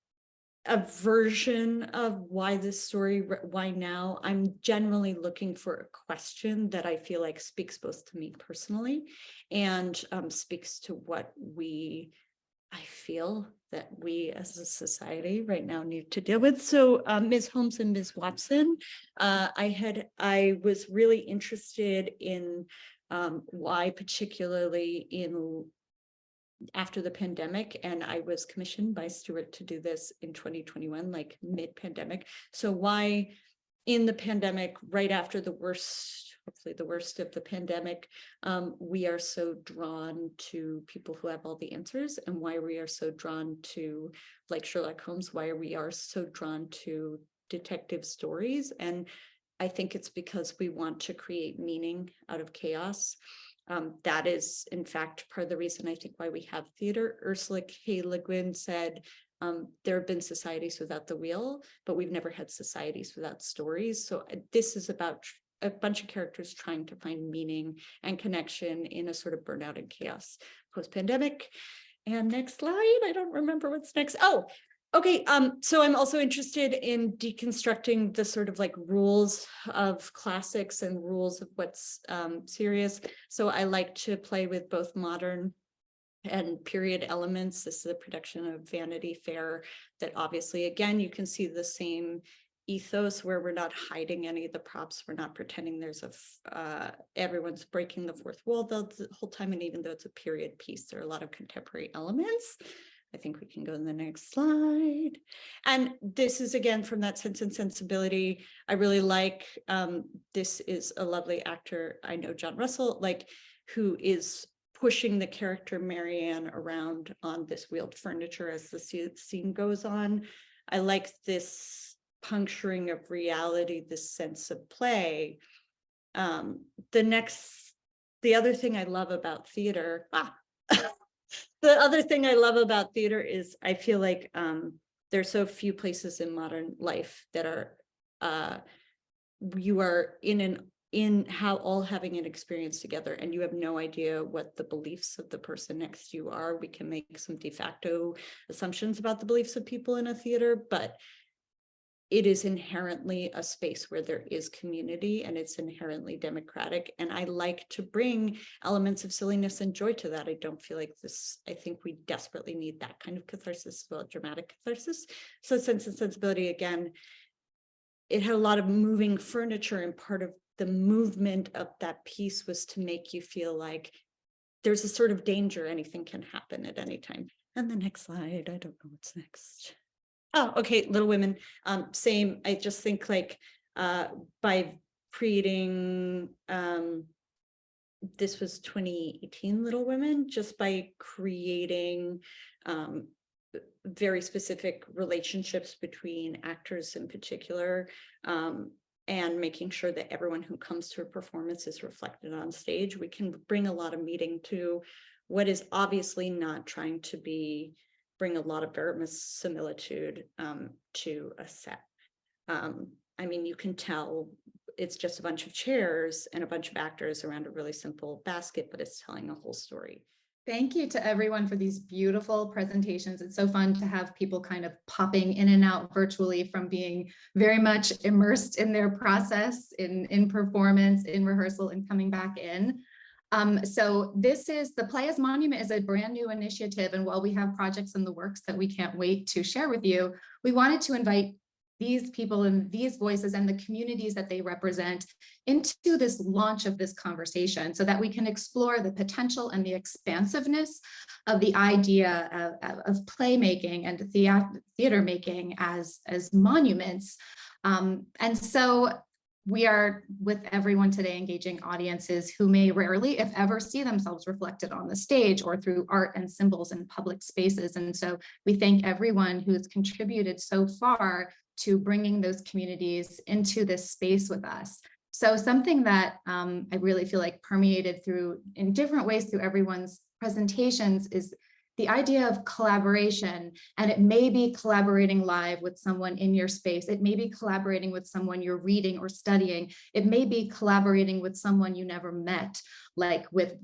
a version of why this story, why now. I'm generally looking for a question that I feel like speaks both to me personally and speaks to what I feel that we as a society right now need to deal with. So Ms. Holmes and Ms. Watson, I was really interested in why, particularly after the pandemic, and I was commissioned by Stuart to do this in 2021, like mid-pandemic. So why in the pandemic, right after the worst, hopefully the worst of the pandemic, we are so drawn to people who have all the answers, and why we are so drawn to, like Sherlock Holmes, why we are so drawn to detective stories. And I think it's because we want to create meaning out of chaos. That is, in fact, part of the reason I think why we have theater. Ursula K. Le Guin said, there have been societies without the wheel, but we've never had societies without stories. So this is about a bunch of characters trying to find meaning and connection in a sort of burnout and chaos post-pandemic. And next slide, I don't remember what's next. Oh, okay, so I'm also interested in deconstructing the sort of like rules of classics and rules of what's serious. So I like to play with both modern and period elements. This is a production of Vanity Fair that obviously, again, you can see the same ethos where we're not hiding any of the props. We're not pretending there's everyone's breaking the fourth wall the whole time. And even though it's a period piece, there are a lot of contemporary elements. I think we can go to the next slide. And this is again from that Sense and Sensibility. I really like, this is a lovely actor, I know, John Russell, like, who is pushing the character Marianne around on this wheeled furniture as the scene goes on. I like this puncturing of reality, this sense of play. The other thing I love about theater, the other thing I love about theater is I feel like there's so few places in modern life that are you are in how all having an experience together, and you have no idea what the beliefs of the person next to you are. We can make some de facto assumptions about the beliefs of people in a theater, but it is inherently a space where there is community, and it's inherently democratic. And I like to bring elements of silliness and joy to that. I don't feel like this, I think we desperately need that kind of catharsis, well, dramatic catharsis. So Sense and Sensibility, again, it had a lot of moving furniture, and part of the movement of that piece was to make you feel like there's a sort of danger, anything can happen at any time. And the next slide, I don't know what's next. Oh, okay, Little Women, same. I just think like by creating, this was 2018 Little Women, just by creating very specific relationships between actors in particular, and making sure that everyone who comes to a performance is reflected on stage, we can bring a lot of meaning to what is obviously not trying to bring a lot of verisimilitude to a set. I mean, you can tell it's just a bunch of chairs and a bunch of actors around a really simple basket, but it's telling a whole story. Thank you to everyone for these beautiful presentations. It's so fun to have people kind of popping in and out virtually from being very much immersed in their process, in performance, in rehearsal, and coming back in. So this is the Play as Monument is a brand new initiative. And while we have projects in the works that we can't wait to share with you, we wanted to invite these people and these voices and the communities that they represent into this launch of this conversation so that we can explore the potential and the expansiveness of the idea of playmaking and theater making as monuments. And so we are with everyone today engaging audiences who may rarely, if ever, see themselves reflected on the stage or through art and symbols in public spaces. And so we thank everyone who's contributed so far to bringing those communities into this space with us. So something that I really feel like permeated through in different ways through everyone's presentations is the idea of collaboration. And it may be collaborating live with someone in your space. It may be collaborating with someone you're reading or studying. It may be collaborating with someone you never met, like with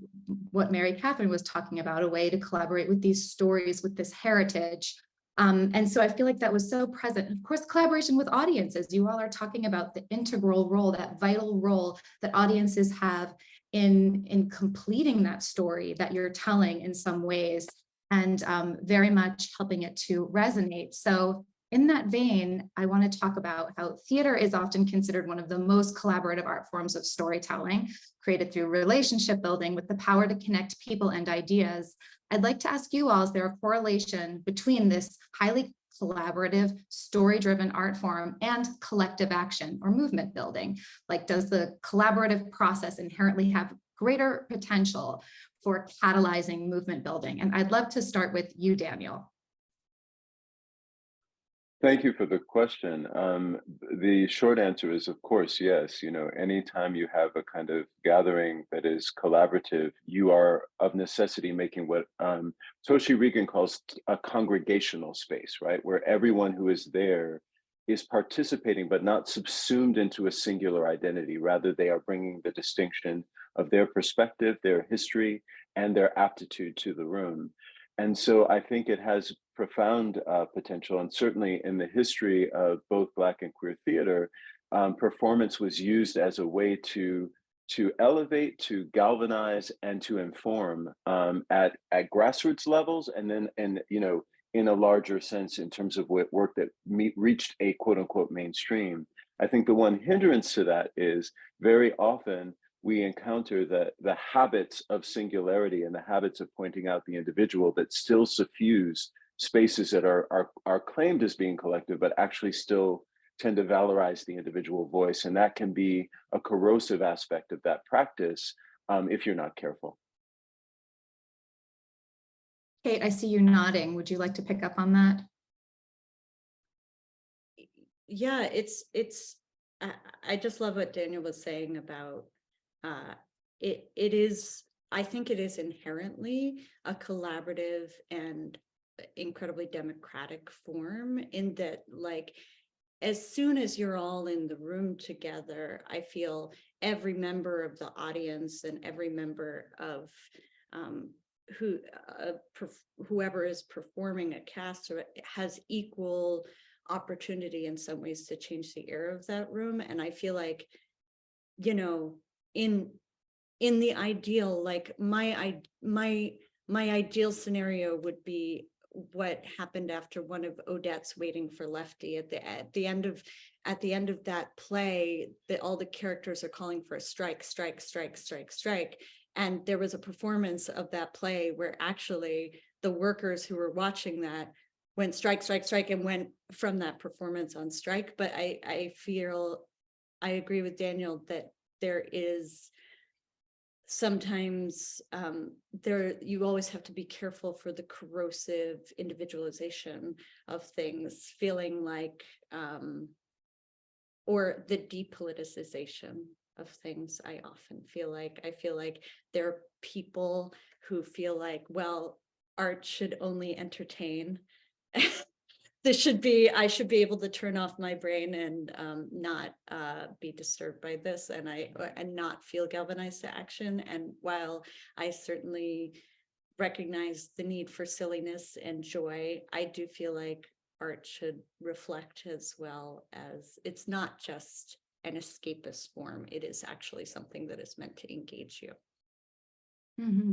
what Kathryn was talking about, a way to collaborate with these stories, with this heritage. And so I feel like that was so present. Of course, collaboration with audiences. You all are talking about the integral role, that vital role that audiences have in completing that story that you're telling in some ways, and very much helping it to resonate. So in that vein, I want to talk about how theater is often considered one of the most collaborative art forms of storytelling, created through relationship building with the power to connect people and ideas. I'd like to ask you all, is there a correlation between this highly collaborative, story-driven art form and collective action or movement building? Like, does the collaborative process inherently have greater potential for catalyzing movement building? And I'd love to start with you, Daniel. Thank you for the question. The short answer is, of course, yes. You know, anytime you have a kind of gathering that is collaborative, you are of necessity making what Toshi Regan calls a congregational space, right? Where everyone who is there is participating, but not subsumed into a singular identity. Rather, they are bringing the distinction of their perspective, their history, and their aptitude to the room. And so I think it has profound potential, and certainly in the history of both Black and queer theater, performance was used as a way to elevate, to galvanize, and to inform at grassroots levels, and then in a larger sense in terms of work that reached a quote unquote mainstream. I think the one hindrance to that is very often we encounter the habits of singularity and the habits of pointing out the individual that still suffuse spaces that are claimed as being collective, but actually still tend to valorize the individual voice. And that can be a corrosive aspect of that practice if you're not careful. Kate, I see you nodding. Would you like to pick up on that? Yeah, I just love what Daniel was saying about it is, I think it is inherently a collaborative and incredibly democratic form, in that, like, as soon as you're all in the room together, I feel every member of the audience and every member of whoever is performing a cast has equal opportunity in some ways to change the air of that room. And I feel like, you know, in the ideal, like my ideal scenario would be what happened after one of Odette's Waiting for Lefty. At the end of that play, all the characters are calling for a strike, strike, strike, strike, strike. And there was a performance of that play where actually the workers who were watching that went strike, strike, strike, and went from that performance on strike. But I feel, I agree with Daniel that there is sometimes you always have to be careful for the corrosive individualization of things, feeling like, or the depoliticization of things. I feel like there are people who feel like, well, art should only entertain. I should be able to turn off my brain and not be disturbed by this, and not feel galvanized to action. And while I certainly recognize the need for silliness and joy, I do feel like art should reflect as well, as it's not just an escapist form. It is actually something that is meant to engage you. Mm-hmm.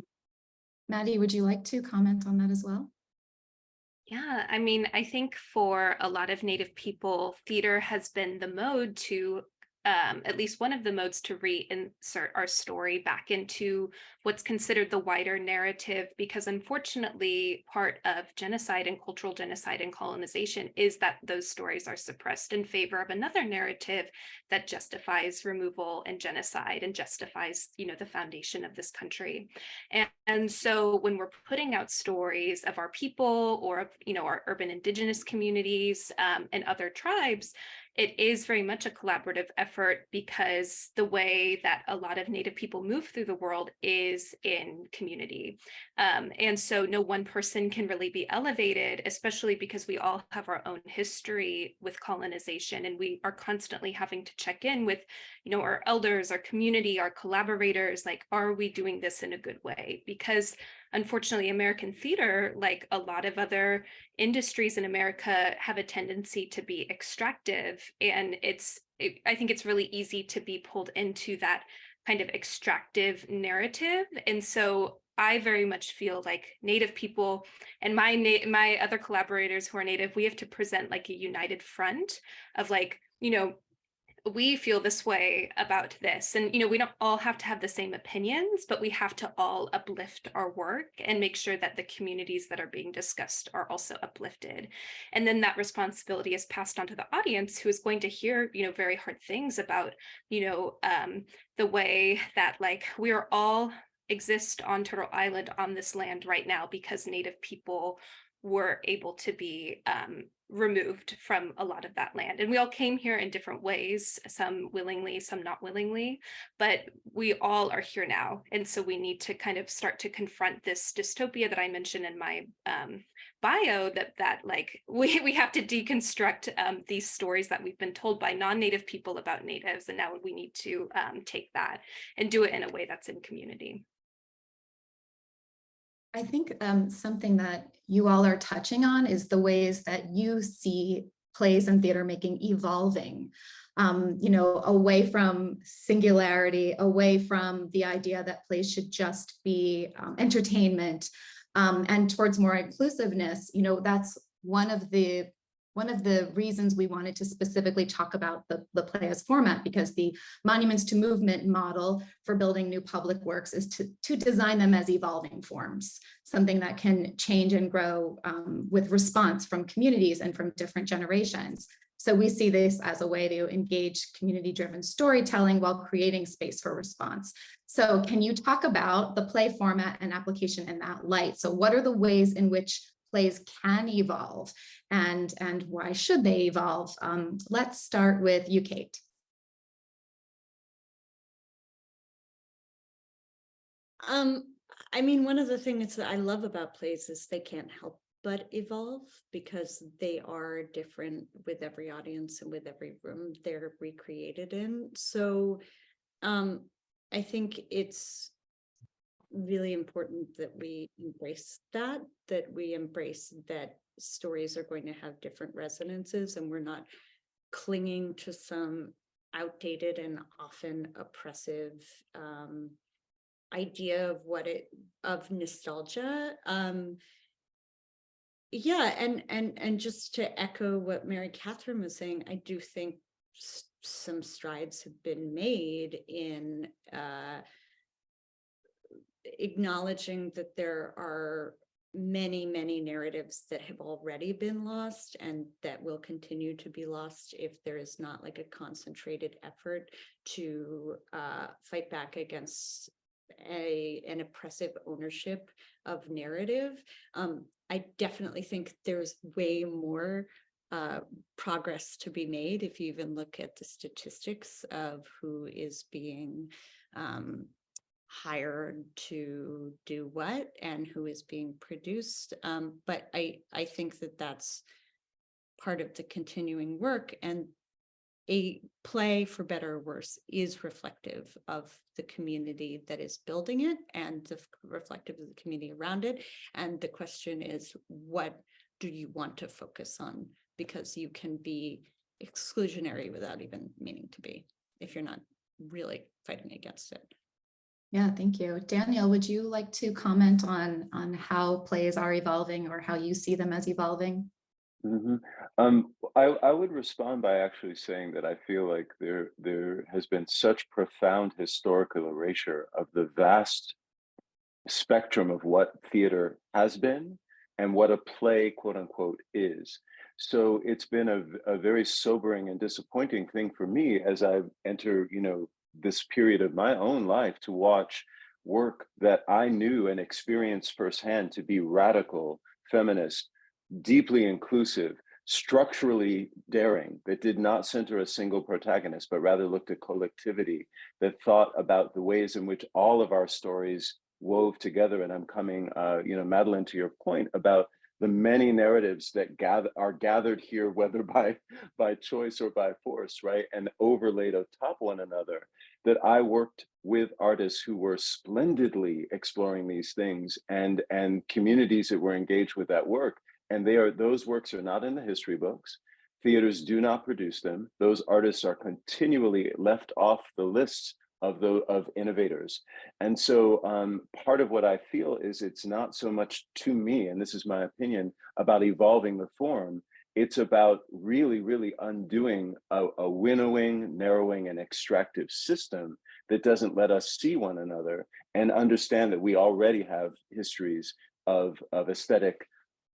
Maddie, would you like to comment on that as well? Yeah, I mean, I think for a lot of Native people, theater has been the mode to, at least one of the modes to reinsert our story back into what's considered the wider narrative, because unfortunately, part of genocide and cultural genocide and colonization is that those stories are suppressed in favor of another narrative that justifies removal and genocide and justifies, the foundation of this country. And so when we're putting out stories of our people or of, our urban indigenous communities and other tribes, it is very much a collaborative effort, because the way that a lot of Native people move through the world is in community. And so no one person can really be elevated, especially because we all have our own history with colonization, and we are constantly having to check in with, our elders, our community, our collaborators, like, are we doing this in a good way? Because unfortunately, American theater, like a lot of industries in America, have a tendency to be extractive. And I think it's really easy to be pulled into that kind of extractive narrative. And so I very much feel like Native people and my other collaborators who are Native, we have to present like a united front of, like, we feel this way about this. And, we don't all have to have the same opinions, but we have to all uplift our work and make sure that the communities that are being discussed are also uplifted. And then that responsibility is passed on to the audience, who is going to hear, very hard things about, the way that we are all exist on Turtle Island on this land right now because Native people were able to be removed from a lot of that land. And we all came here in different ways, some willingly, some not willingly, but we all are here now. And so we need to kind of start to confront this dystopia that I mentioned in my bio, that we have to deconstruct these stories that we've been told by non-Native people about Natives. And now we need to take that and do it in a way that's in community. I think something that you all are touching on is the ways that you see plays and theater making evolving, away from singularity, away from the idea that plays should just be entertainment, and towards more inclusiveness. That's one of the reasons we wanted to specifically talk about the play as format, because the Monuments to Movement model for building new public works is to design them as evolving forms, something that can change and grow with response from communities and from different generations. So we see this as a way to engage community-driven storytelling while creating space for response. So can you talk about the play format and application in that light? So what are the ways in which plays can evolve, and why should they evolve? Let's start with you, Kate. I mean, one of the things that I love about plays is they can't help but evolve, because they are different with every audience and with every room they're recreated in. So I think it's really important that we embrace that we embrace that stories are going to have different resonances, and we're not clinging to some outdated and often oppressive idea of nostalgia. And just to echo what Mary Kathryn was saying, I do think some strides have been made in acknowledging that there are many, many narratives that have already been lost and that will continue to be lost if there is not a concentrated effort to fight back against an oppressive ownership of narrative. I definitely think there's way more progress to be made if you even look at the statistics of who is being hired to do what and who is being produced. But I think that that's part of the continuing work, and a play, for better or worse, is reflective of the community that is building it and reflective of the community around it. And the question is, what do you want to focus on? Because you can be exclusionary without even meaning to be, if you're not really fighting against it. Yeah, thank you. Daniel, would you like to comment on how plays are evolving or how you see them as evolving? Mm-hmm. I would respond by actually saying that I feel like there has been such profound historical erasure of the vast spectrum of what theater has been and what a play, quote unquote, is. So it's been a very sobering and disappointing thing for me as I enter, this period of my own life, to watch work that I knew and experienced firsthand to be radical, feminist, deeply inclusive, structurally daring, that did not center a single protagonist, but rather looked at collectivity, that thought about the ways in which all of our stories wove together. And I'm coming, Madeline, to your point about the many narratives that are gathered here, whether by choice or by force, right? And overlaid atop one another, that I worked with artists who were splendidly exploring these things, and communities that were engaged with that work. And those works are not in the history books. Theaters do not produce them. Those artists are continually left off the lists of innovators. And so part of what I feel is it's not so much, to me, and this is my opinion, about evolving the form. it's about really, really undoing a winnowing, narrowing, and extractive system that doesn't let us see one another and understand that we already have histories of aesthetic,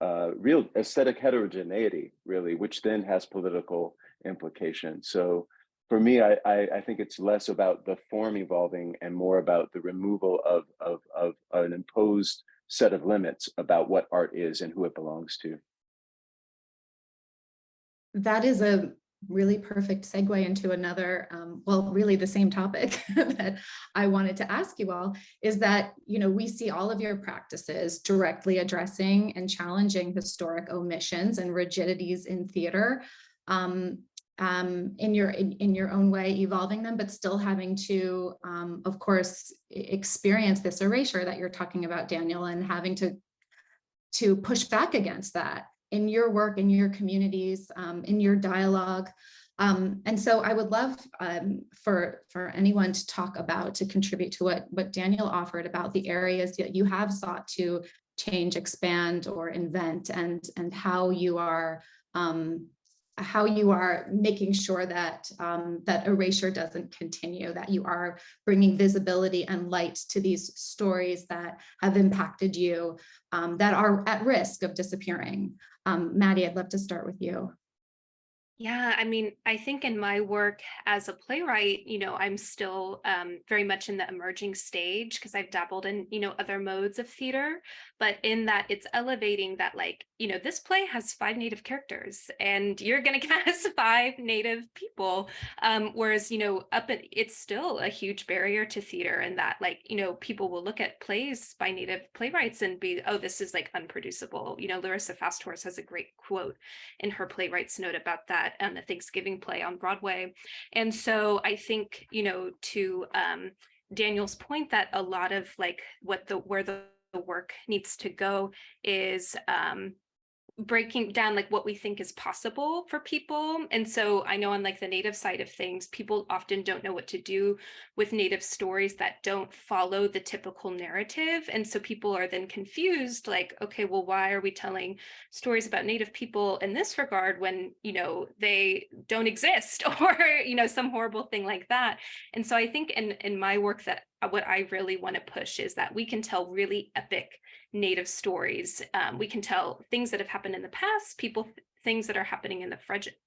real aesthetic heterogeneity, really, which then has political implications. So for me, I think it's less about the form evolving and more about the removal of an imposed set of limits about what art is and who it belongs to. That is a really perfect segue into another, well, really the same topic that I wanted to ask you all, is that, you know, we see all of your practices directly addressing and challenging historic omissions and rigidities in theater, in your own way, evolving them, but still having to, of course, experience this erasure that you're talking about, Daniel, and having to push back against that in your work, in your communities, in your dialogue. And so I would love for anyone to talk about, to contribute to what Daniel offered about the areas that you have sought to change, expand, or invent, and how you are making sure that that erasure doesn't continue, that you are bringing visibility and light to these stories that have impacted you, that are at risk of disappearing. Maddie, I'd love to start with you. Yeah, I mean, I think in my work as a playwright, you know, I'm still very much in the emerging stage because I've dabbled in, you know, other modes of theater, but in that it's elevating that, like, you know, this play has 5 Native characters and you're going to cast 5 Native people. Whereas, you know, it's still a huge barrier to theater, and that, like, you know, people will look at plays by Native playwrights and be, oh, this is like unproducible. You know, Larissa Fasthorse has a great quote in her playwright's note about that, the Thanksgiving play on Broadway. And so I think, you know, to Daniel's point, that a lot of like where the work needs to go is breaking down like what we think is possible for people. And so I know on like the Native side of things, people often don't know what to do with Native stories that don't follow the typical narrative. And so people are then confused, like, okay, well, why are we telling stories about Native people in this regard when, you know, they don't exist, or, you know, some horrible thing like that. And so I think in my work, that what I really want to push is that we can tell really epic Native stories. We can tell things that have happened in the past, things that are happening in the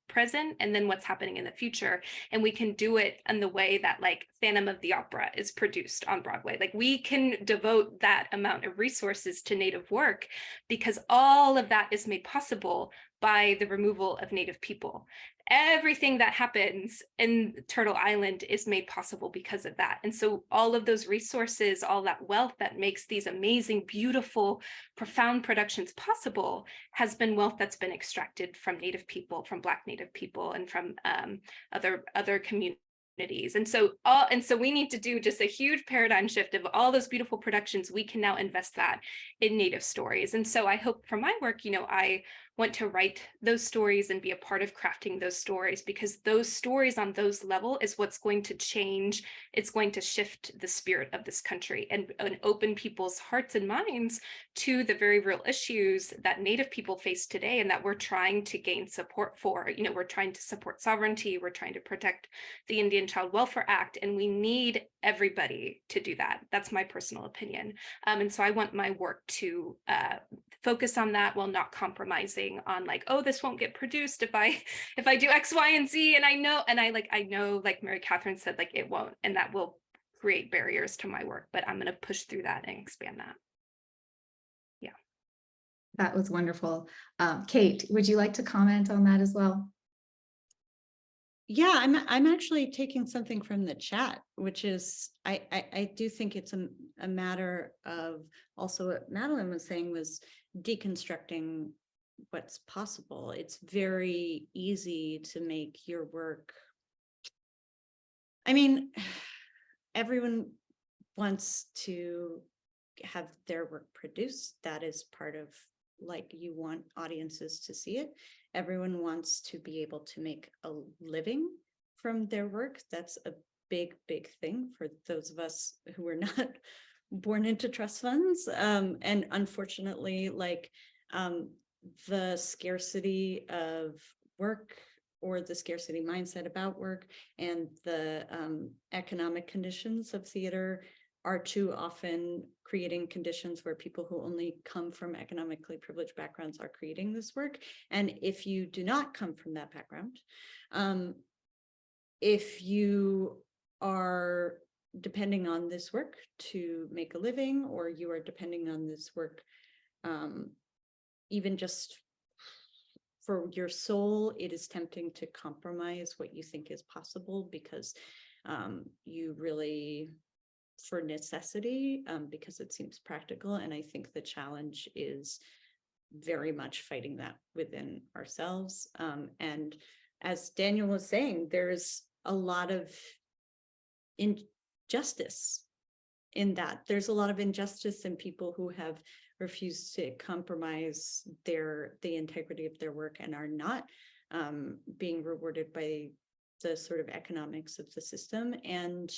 present, and then what's happening in the future. And we can do it in the way that like Phantom of the Opera is produced on Broadway. Like, we can devote that amount of resources to Native work because all of that is made possible by the removal of Native people. Everything that happens in Turtle Island is made possible because of that. And so all of those resources, all that wealth that makes these amazing, beautiful, profound productions possible has been wealth that's been extracted from Native people, from Black Native people, and from other communities. And so we need to do just a huge paradigm shift of all those beautiful productions. We can now invest that in Native stories. And so I hope for my work, you know, I want to write those stories and be a part of crafting those stories, because those stories on those level is what's going to change. It's going to shift the spirit of this country and open people's hearts and minds to the very real issues that Native people face today and that we're trying to gain support for. You know, we're trying to support sovereignty. We're trying to protect the Indian Child Welfare Act, and we need everybody to do that. That's my personal opinion. And so I want my work to focus on that while not compromising on like, oh, this won't get produced if I do X, Y, and Z. And I know, like Mary Kathryn said, like it won't, and that will create barriers to my work, but I'm going to push through that and expand that. Yeah. That was wonderful. Kate, would you like to comment on that as well? Yeah, I'm actually taking something from the chat, which is I do think it's a matter of also what Madeline was saying was deconstructing what's possible. It's very easy to make your work. I mean, everyone wants to have their work produced. That is part of, like, you want audiences to see it. Everyone wants to be able to make a living from their work. That's a big, big thing for those of us who are not born into trust funds. And unfortunately, like, the scarcity of work or the scarcity mindset about work and the economic conditions of theater are too often creating conditions where people who only come from economically privileged backgrounds are creating this work. And if you do not come from that background, if you are depending on this work to make a living, or you are depending on this work even just for your soul, it is tempting to compromise what you think is possible because you really, for necessity, because it seems practical. And I think the challenge is very much fighting that within ourselves. And as Daniel was saying, there's a lot of injustice in that. There's a lot of injustice in people who have refused to compromise the integrity of their work and are not being rewarded by the sort of economics of the system. And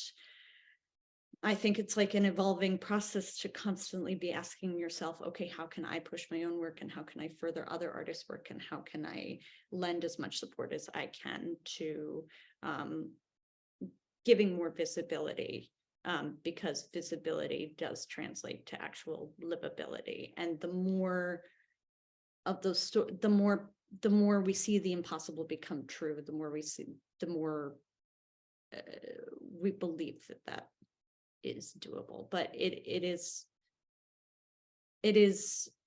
I think it's like an evolving process to constantly be asking yourself, okay, how can I push my own work, and how can I further other artists' work, and how can I lend as much support as I can to giving more visibility, because visibility does translate to actual livability. And the more of those, the more we see the impossible become true, the more we see, the more we believe that is doable. But it is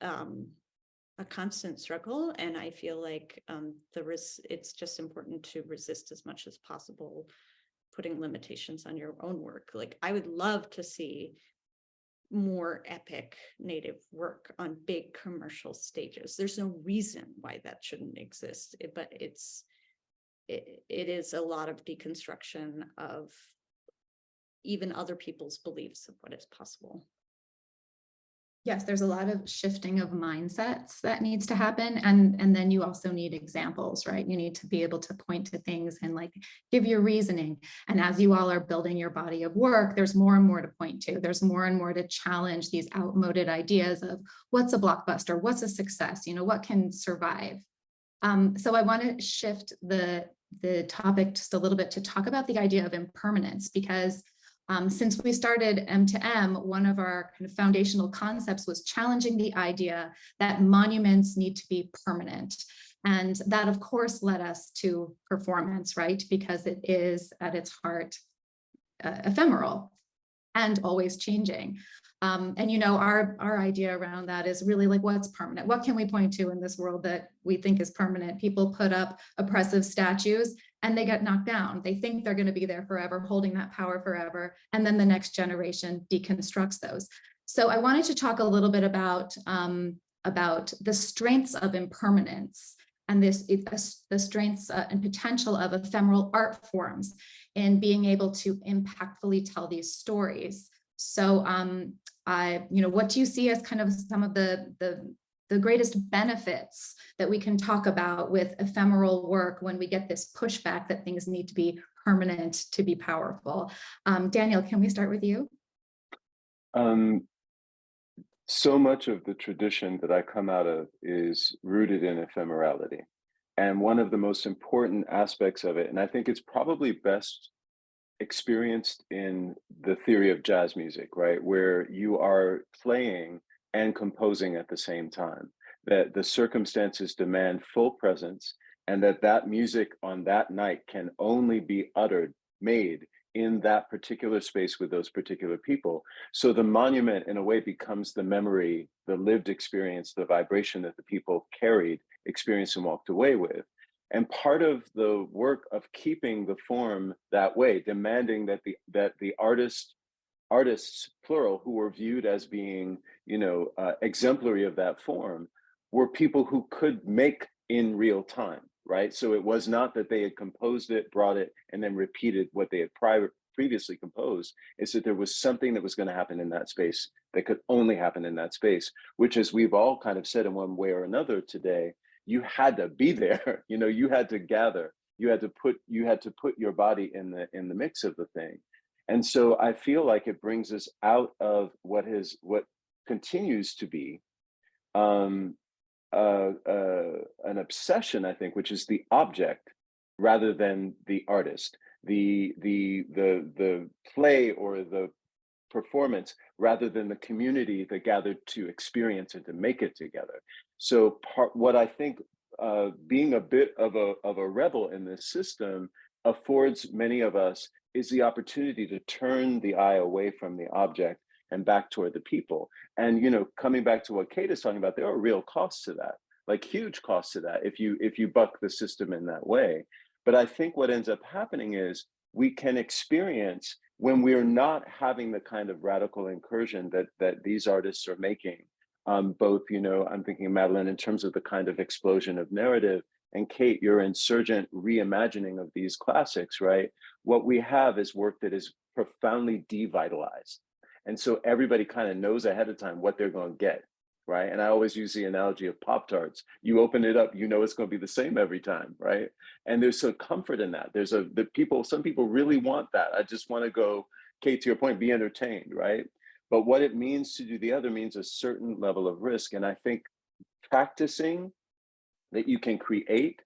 a constant struggle, and I feel like it's just important to resist as much as possible putting limitations on your own work. Like, I would love to see more epic Native work on big commercial stages. There's no reason why that shouldn't exist, but it is a lot of deconstruction of even other people's beliefs of what is possible. Yes, there's a lot of shifting of mindsets that needs to happen. And then you also need examples, right? You need to be able to point to things and like give your reasoning. And as you all are building your body of work, there's more and more to point to. There's more and more to challenge these outmoded ideas of what's a blockbuster, what's a success, what can survive. So I want to shift the topic just a little bit to talk about the idea of impermanence, because since we started M2M, one of our kind of foundational concepts was challenging the idea that monuments need to be permanent. And that, of course, led us to performance, right? Because it is at its heart ephemeral and always changing. And our idea around that is really like, what's permanent? What can we point to in this world that we think is permanent? People put up oppressive statues and they get knocked down. They think they're going to be there forever, holding that power forever. And then the next generation deconstructs those. So I wanted to talk a little bit about the strengths of impermanence and the strengths and potential of ephemeral art forms in being able to impactfully tell these stories. So what do you see as kind of some of the greatest benefits that we can talk about with ephemeral work when we get this pushback that things need to be permanent to be powerful? Daniel, can we start with you? So much of the tradition that I come out of is rooted in ephemerality. And one of the most important aspects of it, and I think it's probably best experienced in the theory of jazz music, right? Where you are playing and composing at the same time, that the circumstances demand full presence, and that music on that night can only be made in that particular space with those particular people. So the monument in a way becomes the memory, the lived experience, the vibration that the people carried, experienced, and walked away with. And part of the work of keeping the form that way, demanding that the artists, plural, who were viewed as being, exemplary of that form, were people who could make in real time, right? So it was not that they had composed it, brought it, and then repeated what they had previously composed. It's that there was something that was going to happen in that space that could only happen in that space, which, as we've all kind of said in one way or another today, you had to be there. You had to gather. You had to put your body in the mix of the thing. And so I feel like it brings us out of what continues to be an obsession, I think, which is the object rather than the artist, the play or the performance rather than the community that gathered to experience and to make it together. So what I think being a bit of a rebel in this system affords many of us is the opportunity to turn the eye away from the object and back toward the people. And, you know, coming back to what Kate is talking about, there are real costs to that, like huge costs to that if you buck the system in that way. But I think what ends up happening is we can experience, when we're not having the kind of radical incursion that these artists are making, both, you know, I'm thinking of Madeline in terms of the kind of explosion of narrative, and Kate, your insurgent reimagining of these classics, right? What we have is work that is profoundly devitalized. And so everybody kind of knows ahead of time what they're going to get, right? And I always use the analogy of Pop-Tarts. You open it up, you know it's going to be the same every time, right? And there's some comfort in that. Some people really want that. I just want to go, Kate, to your point, be entertained, right? But what it means to do the other means a certain level of risk. And I think practicing that you can create,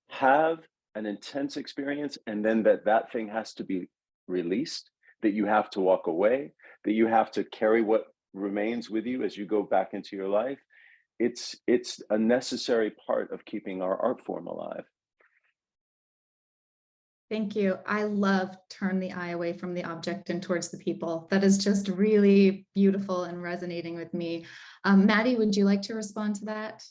have an intense experience, and then that thing has to be released, that you have to walk away, that you have to carry what remains with you as you go back into your life. It's a necessary part of keeping our art form alive. Thank you. I love turn the eye away from the object and towards the people. That is just really beautiful and resonating with me. Maddie, would you like to respond to that?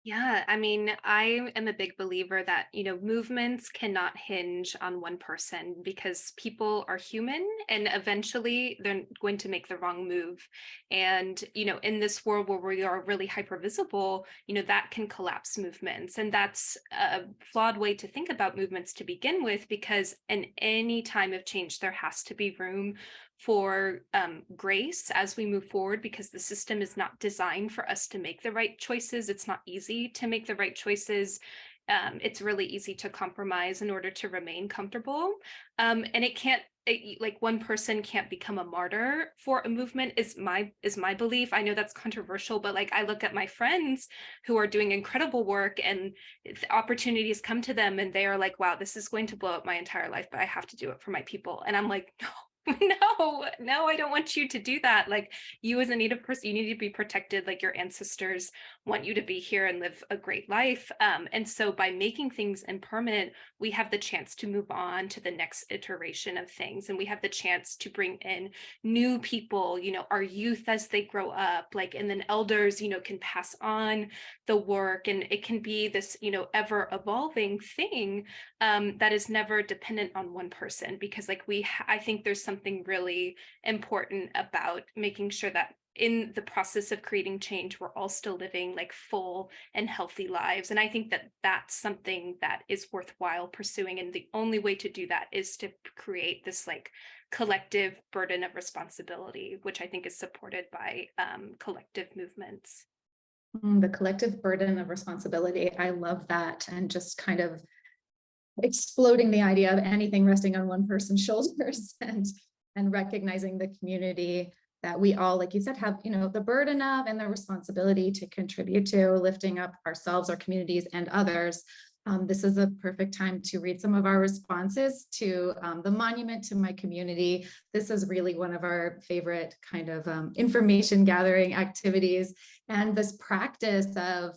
Yeah, I mean, I am a big believer that, you know, movements cannot hinge on one person because people are human and eventually they're going to make the wrong move. And, you know, in this world where we are really hypervisible, you know, that can collapse movements. And that's a flawed way to think about movements to begin with, because in any time of change, there has to be room for grace as we move forward, because the system is not designed for us to make the right choices. It's not easy to make the right choices. It's really easy to compromise in order to remain comfortable. And like one person can't become a martyr for a movement is my belief. I know that's controversial, but like I look at my friends who are doing incredible work and opportunities come to them and they are like, wow, this is going to blow up my entire life, but I have to do it for my people. And I'm like, no, I don't want you to do that. Like, you as a Native person, you need to be protected. Like, your ancestors want you to be here and live a great life. And so by making things impermanent, we have the chance to move on to the next iteration of things. And we have the chance to bring in new people, you know, our youth as they grow up, like, and then elders, you know, can pass on the work. And it can be this, you know, ever evolving thing that is never dependent on one person, because like I think there's something really important about making sure that in the process of creating change, we're all still living like full and healthy lives. And I think that that's something that is worthwhile pursuing. And the only way to do that is to create this like collective burden of responsibility, which I think is supported by collective movements. The collective burden of responsibility. I love that. And just kind of exploding the idea of anything resting on one person's shoulders and recognizing the community that we all, like you said, have, you know, the burden of and the responsibility to contribute to lifting up ourselves, our communities, and others. This is a perfect time to read some of our responses to the monument to my community. This is really one of our favorite kind of information gathering activities, and this practice of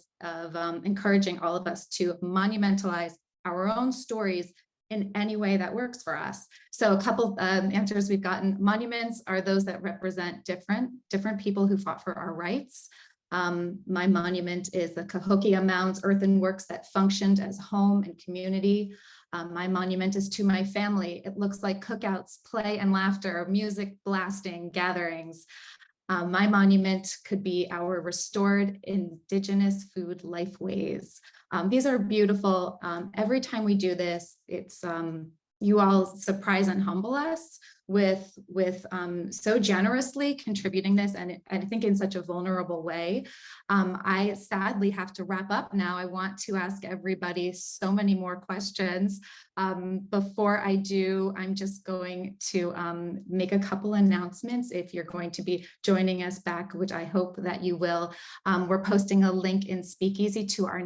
encouraging all of us to monumentalize our own stories in any way that works for us. So a couple answers we've gotten: monuments are those that represent different people who fought for our rights. My monument is the Cahokia Mounds earthenworks that functioned as home and community. My monument is to my family. It looks like cookouts, play and laughter, music blasting, gatherings. My monument could be our restored Indigenous food lifeways. These are beautiful. Every time we do this, it's you all surprise and humble us with so generously contributing this, and I think in such a vulnerable way. I sadly have to wrap up now. I want to ask everybody so many more questions. Before I do, I'm just going to make a couple announcements. If you're going to be joining us back, which I hope that you will, we're posting a link in SpeakEasy to our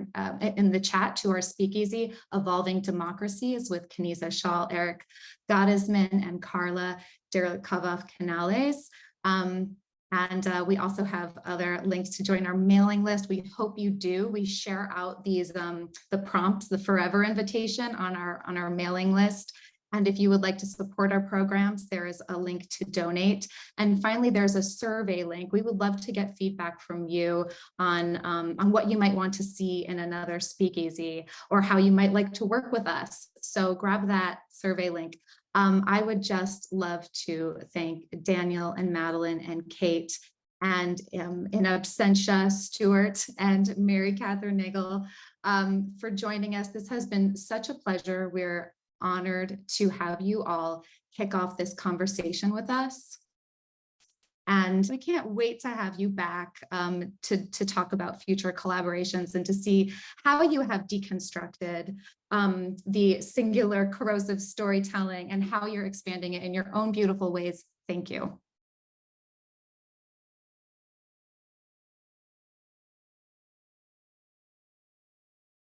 in the chat to our SpeakEasy Evolving Democracies with Neysa Shaw, Eric Gottesman, and Carla Derkova Canales. And we also have other links to join our mailing list. We hope you do. We share out these the prompts, the forever invitation on our mailing list. And if you would like to support our programs, there is a link to donate. And finally, there's a survey link. We would love to get feedback from you on what you might want to see in another SpeakEasy, or how you might like to work with us. So grab that survey link. I would just love to thank Daniel and Madeline and Kate, and in absentia, Stuart and Mary Kathryn Nagle, for joining us. This has been such a pleasure. We're honored to have you all kick off this conversation with us. And I can't wait to have you back to talk about future collaborations and to see how you have deconstructed the singular corrosive storytelling and how you're expanding it in your own beautiful ways. Thank you.